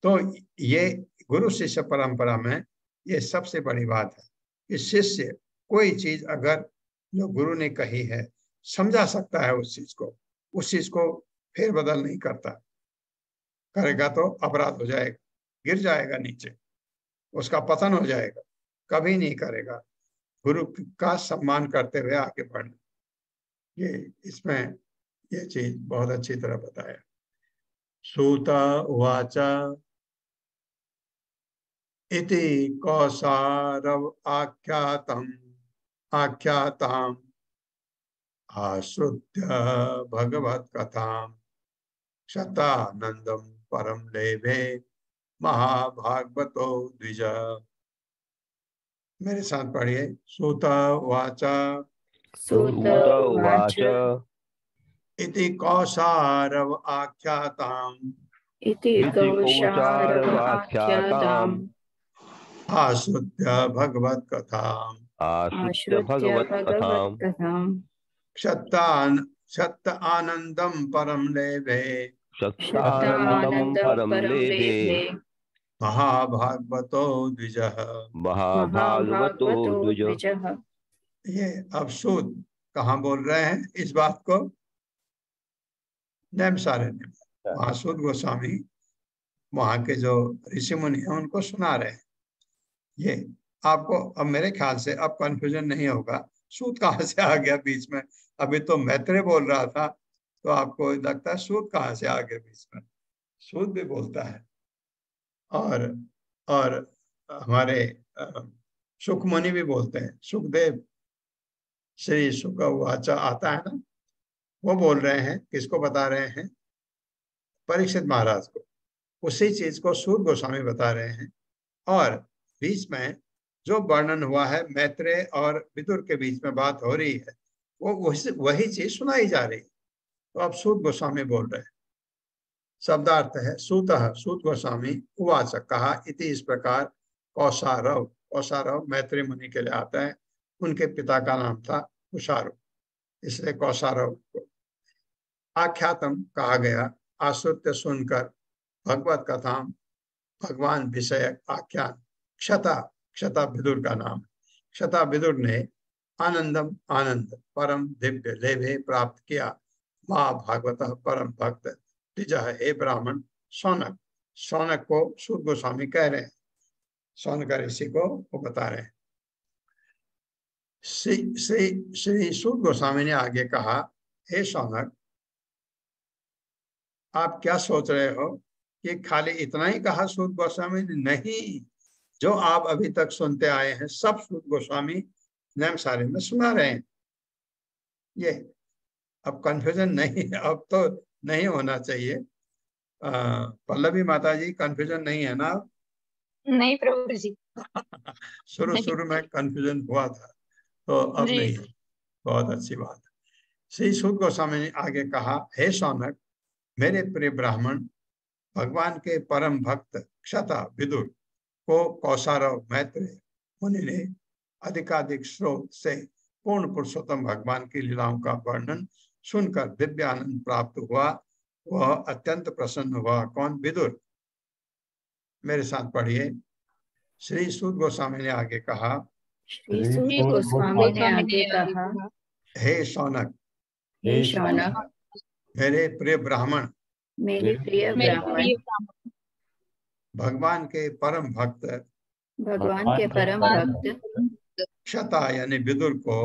तो ये गुरु शिष्य परंपरा में ये सबसे बड़ी बात है कि शिष्य कोई चीज अगर जो गुरु ने कही है समझा सकता है उस चीज को फेर बदल नहीं करता। करेगा तो अपराध हो जाएगा, गिर जाएगा नीचे, उसका पतन हो जाएगा। कभी नहीं करेगा। गुरु का सम्मान करते हुए आगे बढ़ना, ये इसमें ये चीज बहुत अच्छी तरह बताया। सूत उवाच इति कौसारव आख्याताम् आश्रुत्य भगवत कथाम् शतानंदम परम लेभे महाभागवतो द्विज। मेरे साथ पढ़िए। सूत उवाच उवाच इति कौसारव आख्याताम् इति कौशारवाख्याताम् आश्रुत्य भगवत कथाम् आश्रित्य भगवत्कथाम् क्षत्त आनंदम परम लेभे शक्तानन्दं परं लेभे महाभागवतो द्विजः। महाभागवतो द्विज। ये अब सूत कहाँ बोल रहे हैं इस बात को? नैमिषारण्य में। वहां सूत गोस्वामी वहां के जो ऋषि मुनि हैं उनको सुना रहे हैं। ये आपको अब मेरे ख्याल से अब कंफ्यूजन नहीं होगा सूत कहाँ से आ गया बीच में। अभी तो मैत्रेय बोल रहा था तो आपको लगता है सूत कहाँ से आ गया बीच में। सूत भी बोलता है और हमारे सुखमुनि भी बोलते हैं। सुखदेव श्री सुख वाचा आता है ना, वो बोल रहे हैं। किसको बता रहे हैं? परीक्षित महाराज को। उसी चीज को सूत गोस्वामी बता रहे हैं। और बीच में जो वर्णन हुआ है मैत्रेय और विदुर के बीच में बात हो रही है वो वही चीज सुनाई जा रही है। तो अब सूत गोस्वामी बोल रहे हैं। शब्दार्थ है सूतः, सूत गोस्वामी उवाच कहा इति इस प्रकार कौसारव। कौसारव मैत्रेय मुनि के लिए आता है। उनके पिता का नाम था कुशारव, इसलिए कौसारव को आख्यातम कहा गया। आश्रित्य सुनकर भगवत कथा भगवान विषयक आख्यान। क्षता, क्षता विदुर का नाम। क्षता विदुर ने आनंदम आनंद परम दिव्य लेभे प्राप्त किया। माँ भागवत परम भक्त द्विज। हे ब्राह्मण शौनक। शौनक को सूत गोस्वामी कह रहे हैं। शौनक ऋषि को वो बता रहे हैं। श्री सूत गोस्वामी ने आगे कहा, हे शौनक आप क्या सोच रहे हो कि खाली इतना ही कहा सूत गोस्वामी ने? नहीं, जो आप अभी तक सुनते आए हैं सब सूत गोस्वामी नैमिषारण्य में सुना रहे हैं। ये अब कंफ्यूजन नहीं, अब तो नहीं होना चाहिए। पल्लवी माता जी कंफ्यूजन नहीं है ना? नहीं प्रभु जी। शुरू में कंफ्यूजन हुआ था तो अब नहीं है। बहुत अच्छी बात है। श्री सूत गोस्वामी ने आगे कहा, हे शौनक मेरे प्रिय ब्राह्मण, भगवान के परम भक्त क्षता विदुर को कौसारव मैत्रेय मुनि ने अधिकाधिक स्रोत से पूर्ण पुरुषोत्तम भगवान की लीलाओं का वर्णन सुनकर दिव्य आनंद प्राप्त हुआ। वह अत्यंत प्रसन्न हुआ। कौन? विदुर। मेरे साथ पढ़िए। श्री सूत गोस्वामी ने आगे कहा, श्री सूत गोस्वामी ने आगे कहा, हे शौनक, हे शौनक मेरे प्रिय ब्राह्मण, मेरे प्रिय ब्राह्मण, भगवान के परम भक्त, भगवान के परम भक्त क्षता यानी विदुर को,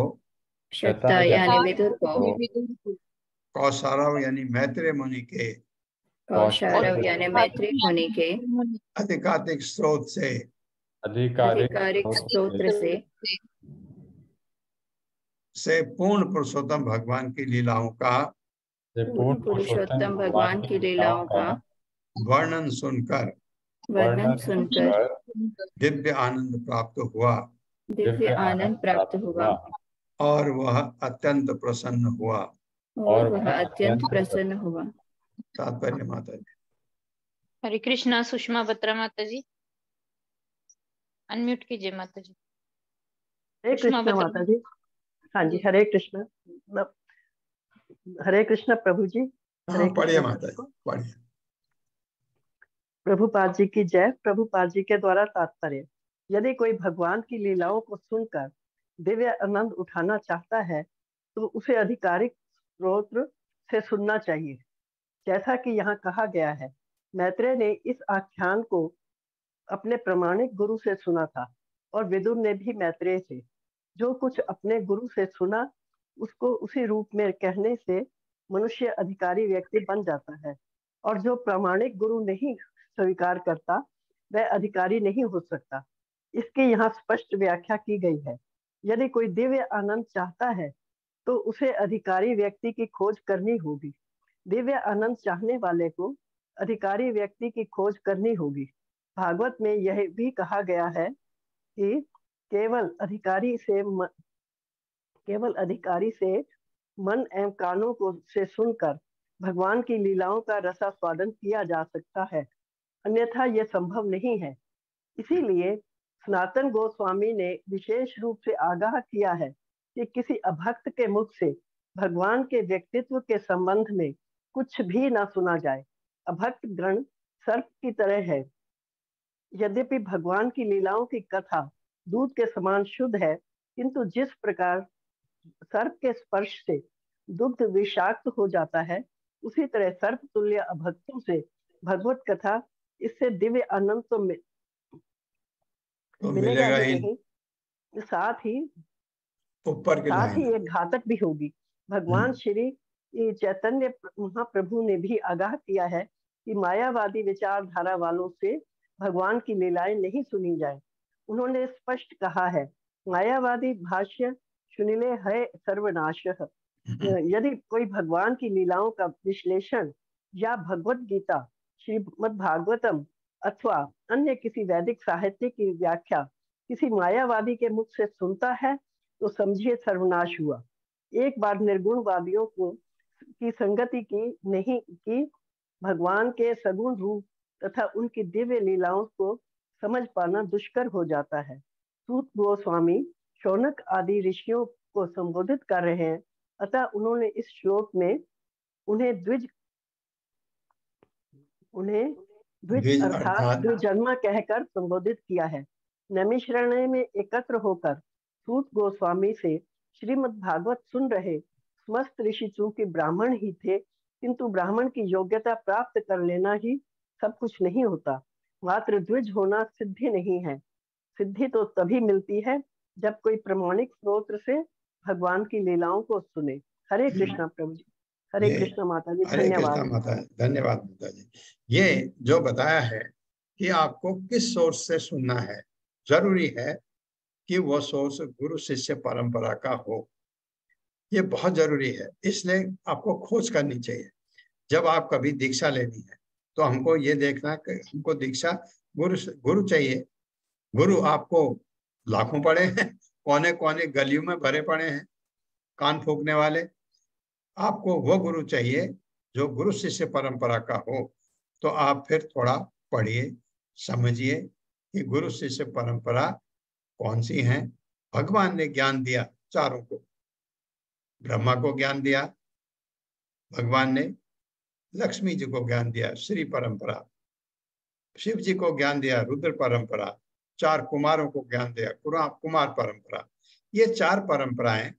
क्षता यानी विदुर को, कौसारव यानी मैत्रेय मुनि के, कौशारव यानी मैत्रेय मुनि के अधिकाधिक स्रोत से, आधिकारिक स्तोत्र से पूर्ण पुरुषोत्तम भगवान की लीलाओं का, पूर्ण पुरुषोत्तम भगवान की लीलाओं का वर्णन सुनकर दिव्य आनंद प्राप्त हुआ। दिव्य आनंद प्राप्त हुआ और वह अत्यंत प्रसन्न हुआ। और वह अत्यंत प्रसन्न हुआ। तात्पर्य माता जी। हरे कृष्णा। सुषमा बत्रा माता जी अनम्यूट कीजिए माता जी। हरे कृष्णा माता जी। हाँ जी, हरे कृष्णा। हरे कृष्णा प्रभु जी। पढ़िए माता जी, पढ़िए। प्रभुपाद जी की जय। प्रभुपाद जी के द्वारा तात्पर्य, यदि कोई भगवान की लीलाओं को सुनकर दिव्य आनंद उठाना चाहता है तो उसे आधिकारिक स्रोत से सुनना चाहिए। जैसा कि यहाँ कहा गया है, मैत्रेय ने इस आख्यान को अपने प्रामाणिक गुरु से सुना था और विदुर ने भी मैत्रेय से। जो कुछ अपने गुरु से सुना उसको उसी रूप में कहने से मनुष्य अधिकारी व्यक्ति बन जाता है, और जो प्रामाणिक गुरु नहीं स्वीकार करता वह अधिकारी नहीं हो सकता। इसकी यहाँ स्पष्ट व्याख्या की गई है। यदि कोई दिव्य आनंद चाहता है तो उसे अधिकारी व्यक्ति की खोज करनी होगी। दिव्य आनंद चाहने वाले को अधिकारी व्यक्ति की खोज करनी होगी। भागवत में यह भी कहा गया है कि केवल अधिकारी से मन एवं कानों को से सुनकर भगवान की लीलाओं का रसास्वादन किया जा सकता है, अन्यथा यह संभव नहीं है। इसीलिए सनातन गोस्वामी ने विशेष रूप से आगाह किया है कि किसी अभक्त के मुख से भगवान के व्यक्तित्व के संबंध में कुछ भी न सुना जाए। अभक्त गण सर्प की तरह है। यद्यपि भगवान की लीलाओं की कथा दूध के समान शुद्ध है, किंतु जिस प्रकार सर्प के स्पर्श से दुग्ध विषाक्त हो जाता है, उसी तरह सर्प तुल्य अभक्तों से भगवत कथा इससे दिव्य आनंद तो मिलेगा ही नहीं, साथ ही ये घातक भी होगी। भगवान श्री चैतन्य महाप्रभु ने भी आगाह किया है कि मायावादी विचारधारा वालों से भगवान की लीलाएं नहीं सुनी जाए। उन्होंने स्पष्ट कहा है, मायावादी भाष्य सुनिले है सर्वनाशः। यदि कोई भगवान की लीलाओं का विश्लेषण या भगवत गीता, श्रीमद् भागवतम अथवा अन्य किसी वैदिक साहित्य की व्याख्या किसी मायावादी के मुख से सुनता है तो समझिए सर्वनाश हुआ। एक बार निर्गुणवादियों को की संगति की नहीं की भगवान के सगुण रूप तथा उनकी दिव्य लीलाओं को समझ पाना दुष्कर हो जाता है। सूत गोस्वामी शौनक आदि ऋषियों को संबोधित कर रहे हैं, अतः उन्होंने इस श्लोक में उन्हें द्विज अर्थात द्विजन्मा कहकर संबोधित किया है। नैमिषारण्य में एकत्र होकर सूत गोस्वामी से श्रीमद् भागवत सुन रहे समस्त ऋषि चूंकि ब्राह्मण ही थे, किंतु ब्राह्मण की योग्यता प्राप्त कर लेना ही सब कुछ नहीं होता। मात्र द्विज होना सिद्धि नहीं है। सिद्धि तो तभी मिलती है जब कोई प्रमाणिक स्रोत से भगवान की लीलाओं को सुने। हरे कृष्णा प्रभु जी। हरे कृष्णा माता जी। धन्यवाद माता जी। धन्यवाद माता जी। ये जो बताया है कि आपको किस सोर्स से सुनना है, जरूरी है कि वो सोर्स गुरु शिष्य परंपरा का हो। ये बहुत जरूरी है, इसलिए आपको खोज करनी चाहिए। जब आप कभी दीक्षा लेनी है तो हमको ये देखना कि हमको दीक्षा गुरु चाहिए। गुरु आपको लाखों पड़े हैं, कोने कोने गलियों में भरे पड़े हैं कान फूकने वाले। आपको वो गुरु चाहिए जो गुरु शिष्य परंपरा का हो। तो आप फिर थोड़ा पढ़िए, समझिए कि गुरु शिष्य परंपरा कौन सी है। भगवान ने ज्ञान दिया चारों को। ब्रह्मा को ज्ञान दिया भगवान ने, लक्ष्मी जी को ज्ञान दिया श्री परंपरा, शिव जी को ज्ञान दिया रुद्र परंपरा, चार कुमारों को ज्ञान दिया कुमार परंपरा। ये चार परंपराएं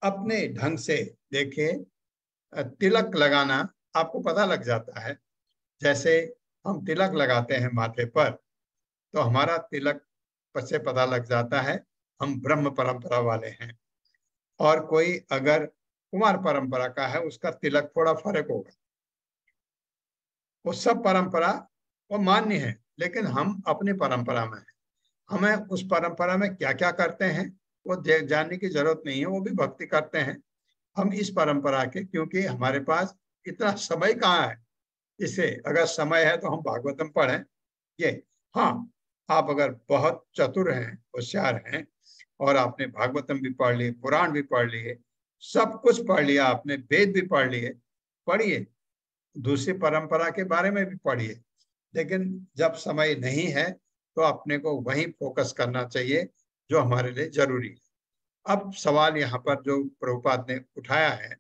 अपने ढंग से देखे। तिलक लगाना आपको पता लग जाता है। जैसे हम तिलक लगाते हैं माथे पर, तो हमारा तिलक से पता लग जाता है हम ब्रह्म परंपरा वाले हैं। और कोई अगर कुमार परंपरा का है, उसका तिलक थोड़ा फर्क होगा। वो सब परंपरा वो मान्य है, लेकिन हम अपनी परंपरा में हैं। हमें उस परंपरा में क्या क्या करते हैं वो जानने की जरूरत नहीं है, वो भी भक्ति करते हैं। हम इस परंपरा के, क्योंकि हमारे पास इतना समय कहाँ है। इसे अगर समय है तो हम भागवतम पढ़ें। ये हाँ, आप अगर बहुत चतुर हैं, होशियार हैं और आपने भागवतम भी पढ़ लिए, पुराण भी पढ़ लिए, सब कुछ पढ़ लिया आपने, वेद भी पढ़ लिए, पढ़िए, दूसरी परंपरा के बारे में भी पढ़िए। लेकिन जब समय नहीं है तो अपने को वही फोकस करना चाहिए जो हमारे लिए जरूरी है। अब सवाल यहाँ पर जो प्रभुपाद ने उठाया है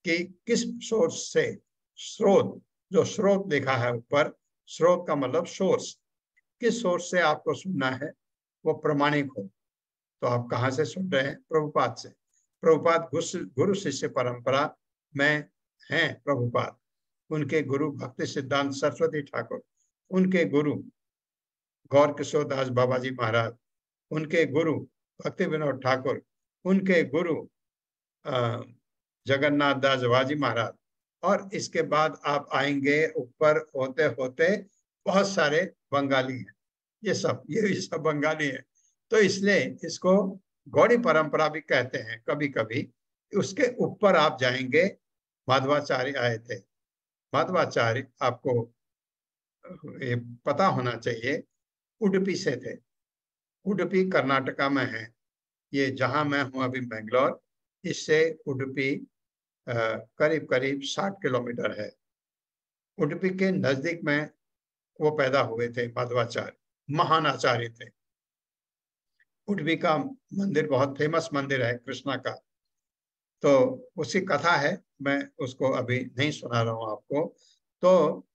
कि किस सोर्स से, स्रोत, जो स्रोत लिखा है ऊपर, स्रोत का मतलब सोर्स, किस सोर्स से आपको सुनना है वो प्रमाणिक हो। तो आप कहाँ से सुन रहे हैं? प्रभुपाद से। प्रभुपाद गुरु शिष्य परंपरा में हैं। प्रभुपाद, उनके गुरु भक्ति सिद्धांत सरस्वती ठाकुर, उनके गुरु गौर किशोर दास बाबा जी महाराज, उनके गुरु भक्ति विनोद ठाकुर, उनके गुरु जगन्नाथ दास बाबाजी महाराज। और इसके बाद आप आएंगे ऊपर होते होते बहुत सारे बंगाली हैं। ये सब बंगाली हैं। तो इसलिए इसको गौड़ी परंपरा भी कहते हैं कभी कभी। उसके ऊपर आप जाएंगे, माधवाचार्य आए थे। माधवाचार्य आपको ये पता होना चाहिए, उडुपी से थे। उडुपी कर्नाटका में है। ये जहां मैं हूं अभी बेंगलोर, इससे उडुपी करीब करीब 60 किलोमीटर है। उडुपी के नजदीक में वो पैदा हुए थे। मध्वाचार्य महान आचार्य थे। उडुपी का मंदिर बहुत फेमस मंदिर है कृष्णा का, तो उसकी कथा है, मैं उसको अभी नहीं सुना रहा हूं आपको। तो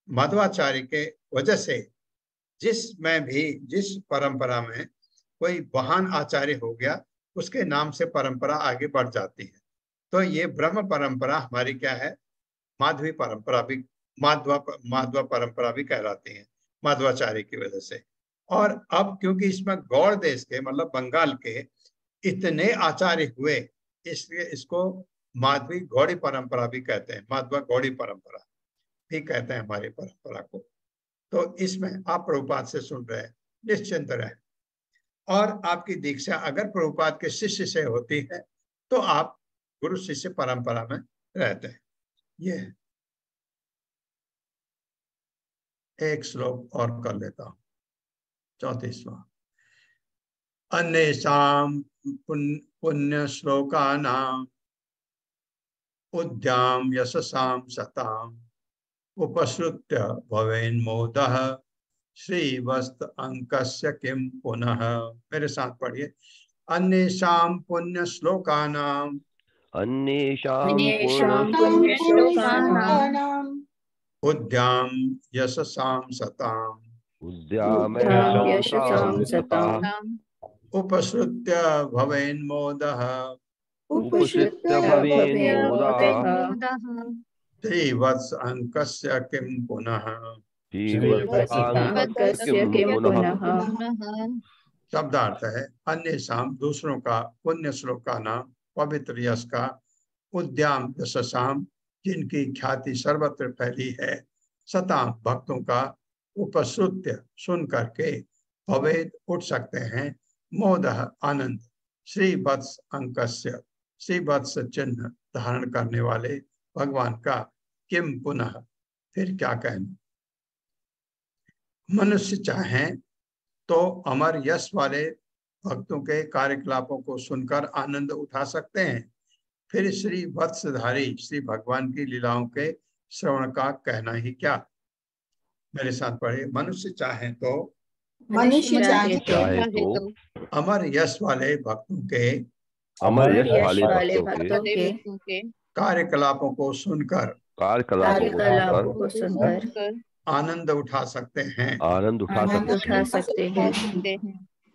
मध्वाचार्य के वजह से जिस परंपरा में कोई महान आचार्य हो गया, उसके नाम से परंपरा आगे बढ़ जाती है। तो ये ब्रह्म परंपरा हमारी क्या है, माधवी परंपरा भी, माधवा परंपरा भी कहलाती है माधवाचार्य की वजह से। और अब क्योंकि इसमें गौड़ देश के मतलब बंगाल के इतने आचार्य हुए, इसलिए इसको माधवी गौड़ी परंपरा भी कहते हैं, माधवा गौड़ी परंपरा भी कहते हैं हमारी परंपरा को। तो इसमें आप प्रभुपाद से सुन रहे हैं, निश्चिंत रहे। और आपकी दीक्षा अगर प्रभुपाद के शिष्य से होती है तो आप गुरु शिष्य परंपरा में रहते हैं। ये एक श्लोक और कर लेता हूं, 34वां। अन्येषां पुण्य श्लोकानां उद्याम यशसां सताम् उपसृत्य भवेन्मोदः श्रीवस्त अंकस्य किम पुनः। मेरे साथ पढ़िए। अन्येषां पुण्य श्लोकानां उद्याम यशसां सताम् उपसृत्य भवेन्मोदः श्रीवत्स अंकस्य किम पुनः। शब्दार्थ है, अन्येषां दूसरों का, पुण्य श्लोका नाम पवित्र यश का, उद्याम यशसाम जिनकी ख्याति सर्वत्र फैली है, सताम भक्तों का, उपश्रुत्य सुन करके, भवेद उठ सकते हैं, मोदः आनंद, श्री वत्स अंकस्य श्री वत्स चिन्ह धारण करने वाले भगवान का, किम पुनः फिर क्या कहना। मनुष्य चाहें तो अमर यश वाले भक्तों के कार्यकलापों को सुनकर आनंद उठा सकते हैं, फिर श्री वत्सधारी श्री भगवान की लीलाओं के श्रवण का कहना ही क्या। मेरे साथ पढ़े। मनुष्य चाहे तो अमर यश वाले भक्तों के कार्यकलापों को सुनकर आनंद उठा सकते हैं,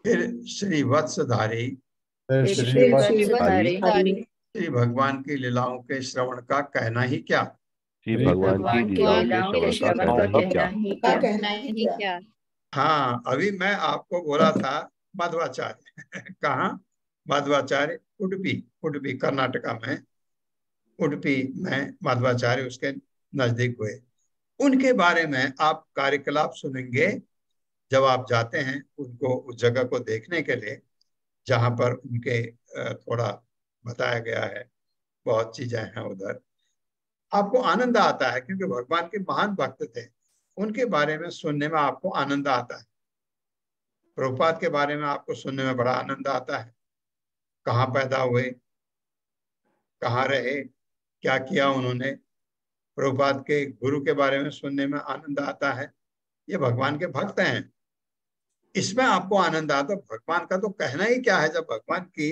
फिर श्री वत्सधारी श्री भगवान की लीलाओं के श्रवण का कहना ही क्या। श्री भगवान की लीलाओं के श्रवण का कहना ही क्या। हाँ, अभी मैं आपको बोला था मध्वाचार्य कहाँ, मध्वाचार्य उडुपी कर्नाटका में, उडुपी में मध्वाचार्य उसके नजदीक हुए। उनके बारे में आप कार्यकलाप सुनेंगे जब आप जाते हैं उनको, उस जगह को देखने के लिए जहां पर उनके थोड़ा बताया गया है, बहुत चीजें हैं उधर, आपको आनंद आता है क्योंकि भगवान के महान भक्त थे। उनके बारे में सुनने में आपको आनंद आता है। प्रभुपाद के बारे में आपको सुनने में बड़ा आनंद आता है, कहाँ पैदा हुए, कहाँ रहे, क्या किया उन्होंने। प्रभुपाद के गुरु के बारे में सुनने में आनंद आता है, ये भगवान के भक्त हैं, इसमें आपको आनंद आता। भगवान का तो कहना ही क्या है, जब भगवान की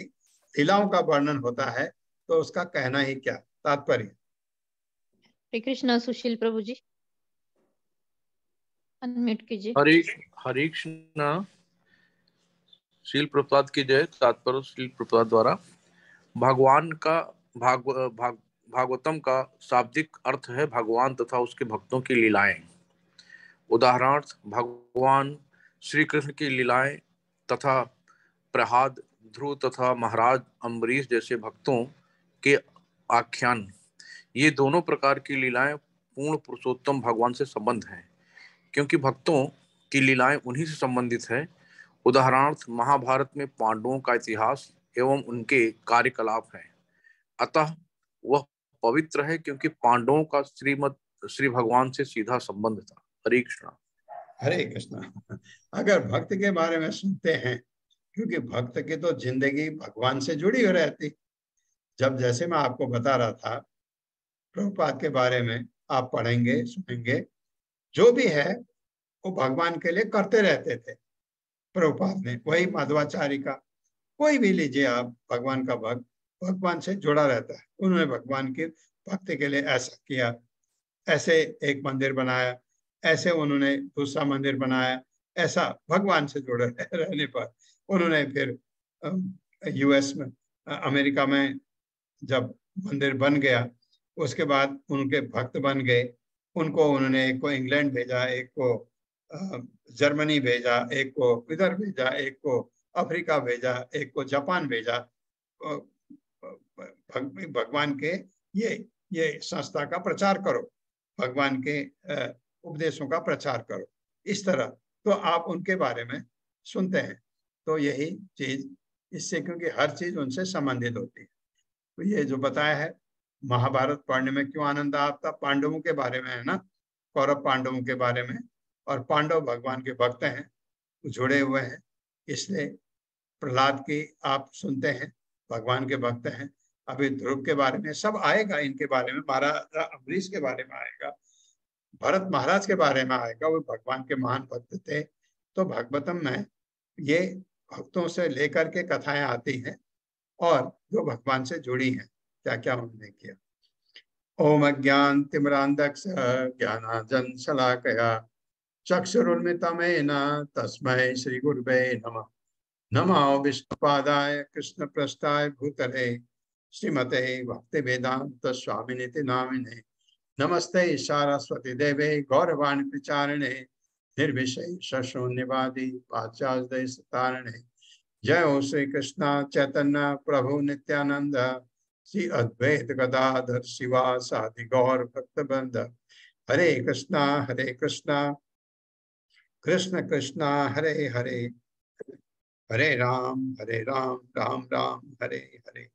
लीलाओं का वर्णन होता है तो उसका कहना ही क्या तात्पर्य। हरे कृष्णा। सुशील प्रभु जी अनम्यूट कीजिए। हरे कृष्णा। श्रील प्रभुपाद की जय। तात्पर्य श्रील प्रभुपाद द्वारा भगवान का भागवतम का शाब्दिक अर्थ है भगवान तथा उसके भक्तों की लीलाएं। उदाहरणार्थ भगवान श्री कृष्ण की लीलाएं तथा प्रहलाद, ध्रुव तथा महाराज अम्बरीश जैसे भक्तों के आख्यान, ये दोनों प्रकार की लीलाएं पूर्ण पुरुषोत्तम भगवान से संबंध हैं, क्योंकि भक्तों की लीलाएं उन्हीं से संबंधित है। उदाहरणार्थ महाभारत में पांडवों का इतिहास एवं उनके कार्यकलाप है, अतः वह पवित्र है क्योंकि पांडवों का श्री भगवान से सीधा संबंध था। हरे कृष्णा। हरे कृष्णा। अगर भक्त के बारे में सुनते हैं, क्योंकि भक्त की तो जिंदगी भगवान से जुड़ी हो रहती। जब जैसे मैं आपको बता रहा था प्रभुपाद के बारे में, आप पढ़ेंगे सुनेंगे, जो भी है वो भगवान के लिए करते रहते थे प्रभुपाद ने। वही माधवाचार्य का कोई भी लीजिए आप, भगवान का भक्त भगवान से जुड़ा रहता है। उन्होंने भगवान की भक्ति के लिए ऐसा किया, ऐसे एक मंदिर बनाया, ऐसे उन्होंने दूसरा मंदिर बनाया, ऐसा भगवान से जुड़े रहने पर उन्होंने फिर यूएस में, अमेरिका में जब मंदिर बन गया, उसके बाद उनके भक्त बन गए। उनको उन्होंने एक को इंग्लैंड भेजा, एक को जर्मनी भेजा, एक को इधर भेजा, एक को अफ्रीका भेजा, एक को जापान भेजा। भगवान के ये संस्था का प्रचार करो, भगवान के उपदेशों का प्रचार करो, इस तरह। तो आप उनके बारे में सुनते हैं, तो यही चीज इससे, क्योंकि हर चीज उनसे संबंधित होती है। तो ये जो बताया है, महाभारत पढ़ने में क्यों आनंद आता, पांडवों के बारे में है ना, कौरव पांडवों के बारे में। और पांडव भगवान के भक्त हैं, जुड़े हुए हैं, इसलिए प्रहलाद की आप सुनते हैं, भगवान के भक्त हैं। अभी ध्रुव के बारे में सब आएगा, इनके बारे में महाराजा अम्बरीश के बारे में आएगा, भरत महाराज के बारे में आएगा, वो भगवान के महान भक्त थे। तो भागवतम में ये भक्तों से लेकर के कथाएं आती हैं और जो भगवान से जुड़ी हैं, क्या क्या उन्होंने किया। ओम अज्ञान तिमिरांधक्ष ज्ञानांजन शलाकया चक्षुरुन्मिलितं तस्मै श्री गुरुवे नमः। नमो विष्णुपादाय कृष्ण प्रस्थाय भूतले श्रीमते भक्ति वेदांत स्वामिनिति नामिने। नमस्ते सारस्वती देवे गौरवाणी प्रचारिणे निर्विशेष शून्यवादी पाश्चात्य तारिणे। जय हो श्री कृष्ण चैतन्य प्रभु नित्यानंद श्री अद्वैत गदाधर शिवासादि गौर भक्तवृंद। हरे कृष्णा कृष्ण कृष्णा हरे हरे, हरे राम राम राम हरे हरे।